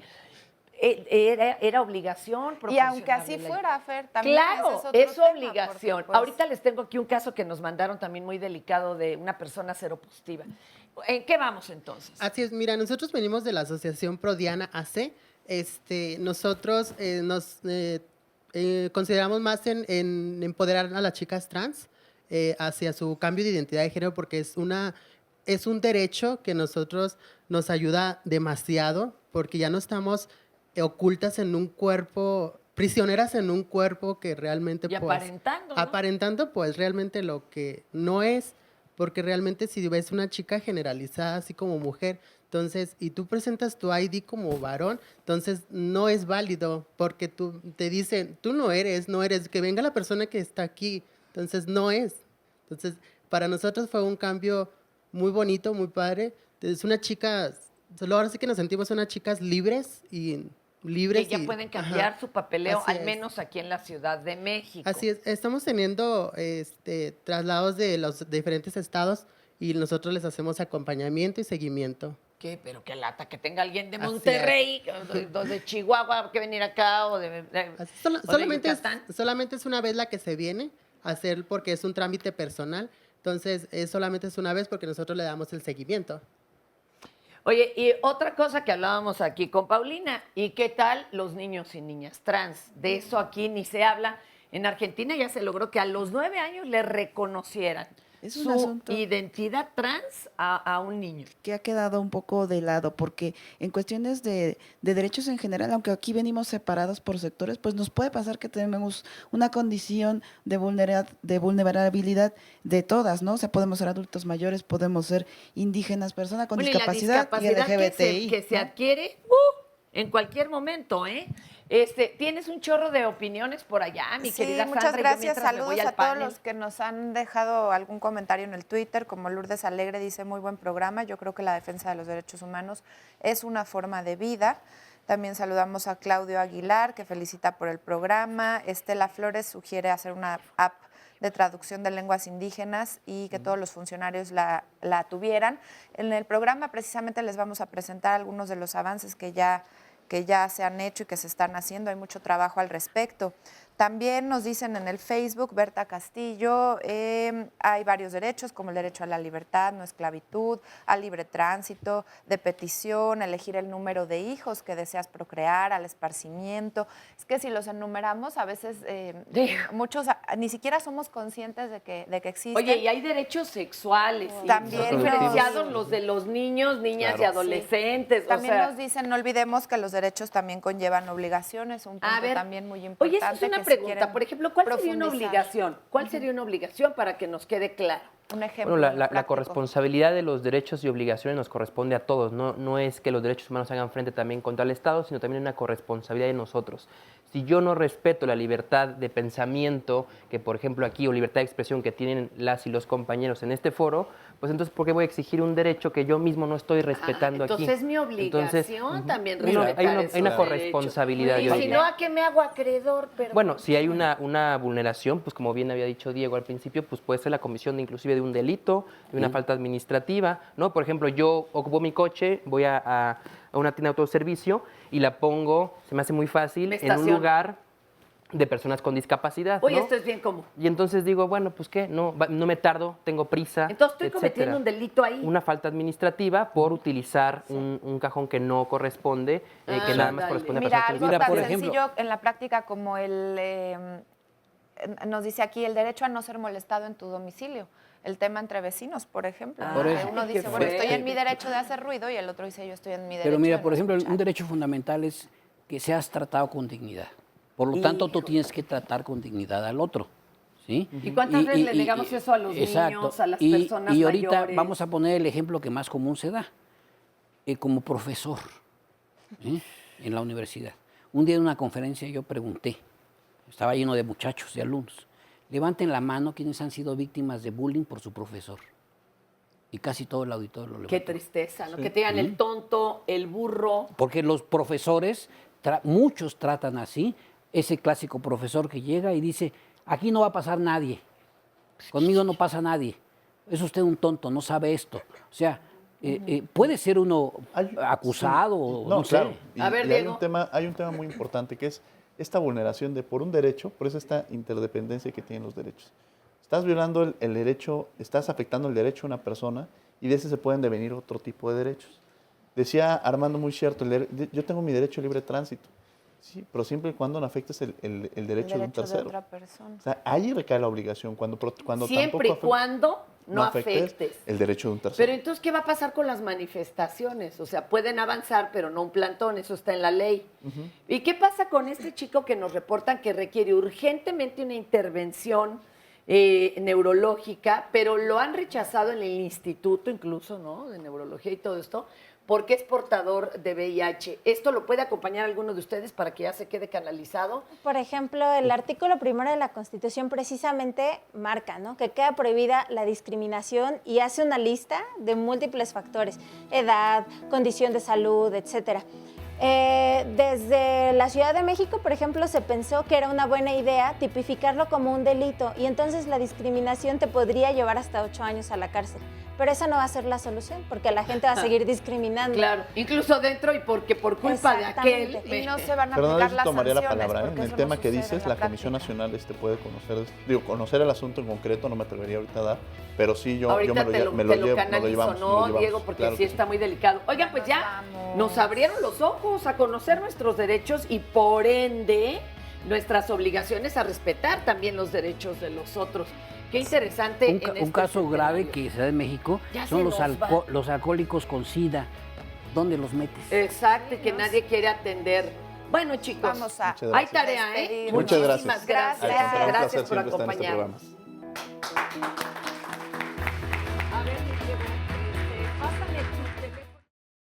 Era obligación. Y aunque así fuera, Fer, también claro, es su obligación. Pues, ahorita les tengo aquí un caso que nos mandaron también muy delicado de una persona seropositiva. ¿En qué vamos entonces? Así es, mira, nosotros venimos de la Asociación Prodiana AC. Nosotros nos consideramos más en empoderar a las chicas trans hacia su cambio de identidad de género, porque es un derecho que nosotros nos ayuda demasiado, porque ya no estamos ocultas en un cuerpo, prisioneras en un cuerpo que realmente y aparentando, ¿no? Aparentando pues realmente lo que no es, porque realmente si ves una chica generalizada así como mujer, entonces, y tú presentas tu ID como varón, entonces no es válido, porque tú te dicen, tú no eres, que venga la persona que está aquí, entonces no es. Entonces, para nosotros fue un cambio muy bonito, muy padre, es una chica, solo ahora sí que nos sentimos unas chicas libres y libres. Que ya pueden cambiar ajá, su papeleo, así al es. menos aquí en la Ciudad de México. Así es, estamos teniendo traslados de los diferentes estados y nosotros les hacemos acompañamiento y seguimiento. ¿Qué? Pero qué lata que tenga alguien de Así Monterrey, o de Chihuahua que venir acá, o de Solamente es una vez la que se viene a hacer porque es un trámite personal. Entonces, solamente es una vez porque nosotros le damos el seguimiento. Oye, y otra cosa que hablábamos aquí con Paulina, ¿y qué tal los niños y niñas trans? De eso aquí ni se habla. En Argentina ya se logró que a los 9 años le reconocieran Es un su asunto identidad trans a un niño. que ha quedado un poco de lado, porque en cuestiones de derechos en general, aunque aquí venimos separados por sectores, pues nos puede pasar que tenemos una condición de vulnerabilidad de todas, ¿no? O sea, podemos ser adultos mayores, podemos ser indígenas, personas con Bueno, discapacidad y LGBTI. que se adquiere en cualquier momento, ¿eh? Tienes un chorro de opiniones por allá, mi Sí, querida muchas Sandra. Yo gracias. mientras me voy Saludos al a todos panel. los que nos han dejado algún comentario en el Twitter, como Lourdes Alegre dice, muy buen programa. Yo creo que la defensa de los derechos humanos es una forma de vida. También saludamos a Claudio Aguilar, que felicita por el programa. Estela Flores sugiere hacer una app de traducción de lenguas indígenas y que todos los funcionarios la tuvieran. En el programa precisamente les vamos a presentar algunos de los avances que ya se han hecho y que se están haciendo. Hay mucho trabajo al respecto. También nos dicen en el Facebook, Berta Castillo, hay varios derechos, como el derecho a la libertad, no esclavitud, al libre tránsito, de petición, elegir el número de hijos que deseas procrear, al esparcimiento. Es que si los enumeramos, a veces muchos ni siquiera somos conscientes de que existen. Oye, y hay derechos sexuales. ¿Sí? También diferenciados los de los niños, niñas y adolescentes. Sí. También o sea, nos dicen, no olvidemos que los derechos también conllevan obligaciones, un punto también muy importante. Oye, esa es una pregunta. Por ejemplo, ¿cuál sería una obligación? ¿Cuál sería una obligación para que nos quede claro? Un ejemplo. Bueno, la corresponsabilidad de los derechos y obligaciones nos corresponde a todos. No es que los derechos humanos hagan frente también contra el Estado, sino también una corresponsabilidad de nosotros. Si yo no respeto la libertad de pensamiento, que por ejemplo aquí, o libertad de expresión que tienen las y los compañeros en este foro, pues entonces ¿por qué voy a exigir un derecho que yo mismo no estoy respetando aquí? Entonces es mi obligación también respetar hay una corresponsabilidad. Y si no, ¿a qué me hago acreedor? Perdón. Bueno, si hay una vulneración, pues como bien había dicho Diego al principio, pues puede ser la comisión inclusive de un delito, de una falta administrativa, ¿no? Por ejemplo, yo ocupo mi coche, voy a una tienda de autoservicio y la pongo, se me hace muy fácil, en un lugar de personas con discapacidad. Oye, ¿no? esto es bien común. Y entonces digo, bueno, pues qué, no me tardo, tengo prisa. Entonces estoy etcétera. cometiendo un delito ahí. Una falta administrativa por utilizar un cajón que no corresponde, que nada más corresponde a Mira, personas algo con tan discapacidad. sencillo en la práctica como nos dice aquí, el derecho a no ser molestado en tu domicilio. El tema entre vecinos, por ejemplo. Por ¿no? eso. Que uno dice, bueno, estoy en mi derecho de hacer ruido y el otro dice, yo estoy en mi derecho Pero mira, de por no ejemplo, escuchar. un derecho fundamental es que seas tratado con dignidad. Por lo tanto, tú tienes que tratar con dignidad al otro. ¿Sí? ¿Y cuántas veces le negamos eso a los niños, a las personas y ahorita mayores? vamos a poner el ejemplo que más común se da. Como profesor en la universidad. Un día en una conferencia yo pregunté, estaba lleno de muchachos, de alumnos, levanten la mano quienes han sido víctimas de bullying por su profesor. Y casi todo el auditorio lo levantó. Qué tristeza, ¿no? Que te digan el tonto, el burro. Porque los profesores, muchos tratan así, ese clásico profesor que llega y dice, aquí no va a pasar nadie, conmigo no pasa nadie, es usted un tonto, no sabe esto. O sea, puede ser uno acusado o no claro. sé. Y hay un tema muy importante que es esta vulneración por un derecho, por eso esta interdependencia que tienen los derechos. Estás violando el derecho, estás afectando el derecho de una persona y de ese se pueden devenir otro tipo de derechos. Decía Armando muy cierto, yo tengo mi derecho a libre tránsito, sí, pero siempre y cuando no afectes el derecho de un tercero. De otra persona. O sea, allí recae la obligación, cuando siempre y cuando no afectes el derecho de un tercero. Pero entonces, ¿qué va a pasar con las manifestaciones? O sea, pueden avanzar, pero no un plantón, eso está en la ley. ¿Y qué pasa con este chico que nos reportan que requiere urgentemente una intervención neurológica, pero lo han rechazado en el instituto incluso, ¿no? De neurología y todo esto, porque es portador de VIH. ¿Esto lo puede acompañar alguno de ustedes para que ya se quede canalizado? Por ejemplo, el artículo 1 de la Constitución precisamente marca, ¿no?, que queda prohibida la discriminación y hace una lista de múltiples factores: edad, condición de salud, etcétera. Desde la Ciudad de México, por ejemplo, se pensó que era una buena idea tipificarlo como un delito y entonces la discriminación te podría llevar hasta 8 años a la cárcel. Pero esa no va a ser la solución, porque la gente va a seguir discriminando. Claro, incluso dentro y porque por culpa de aquel. Y no se van a Perdón, aplicar yo las tomaría la sanciones, palabra. porque En el eso tema no que sucede dices, en la práctica. Comisión Nacional puede conocer el asunto en concreto, no me atrevería ahorita a dar, pero sí yo Ahorita me lo llevo, canalizo, llevamos, ¿no, lo Diego? Porque claro sí que está muy delicado. Oigan, pues ya nos abrieron los ojos a conocer nuestros derechos y por ende nuestras obligaciones a respetar también los derechos de los otros. Qué interesante. Un caso grave que se da en México Ya son se los, nos va. los alcohólicos con SIDA. ¿Dónde los metes? Exacto, y que nadie quiere atender. Bueno, chicos, Vamos a hay tarea, ¿eh? despedirnos. Muchas Muchísimas gracias. gracias. Al contrario, un Gracias placer por siempre estar en este acompañarnos.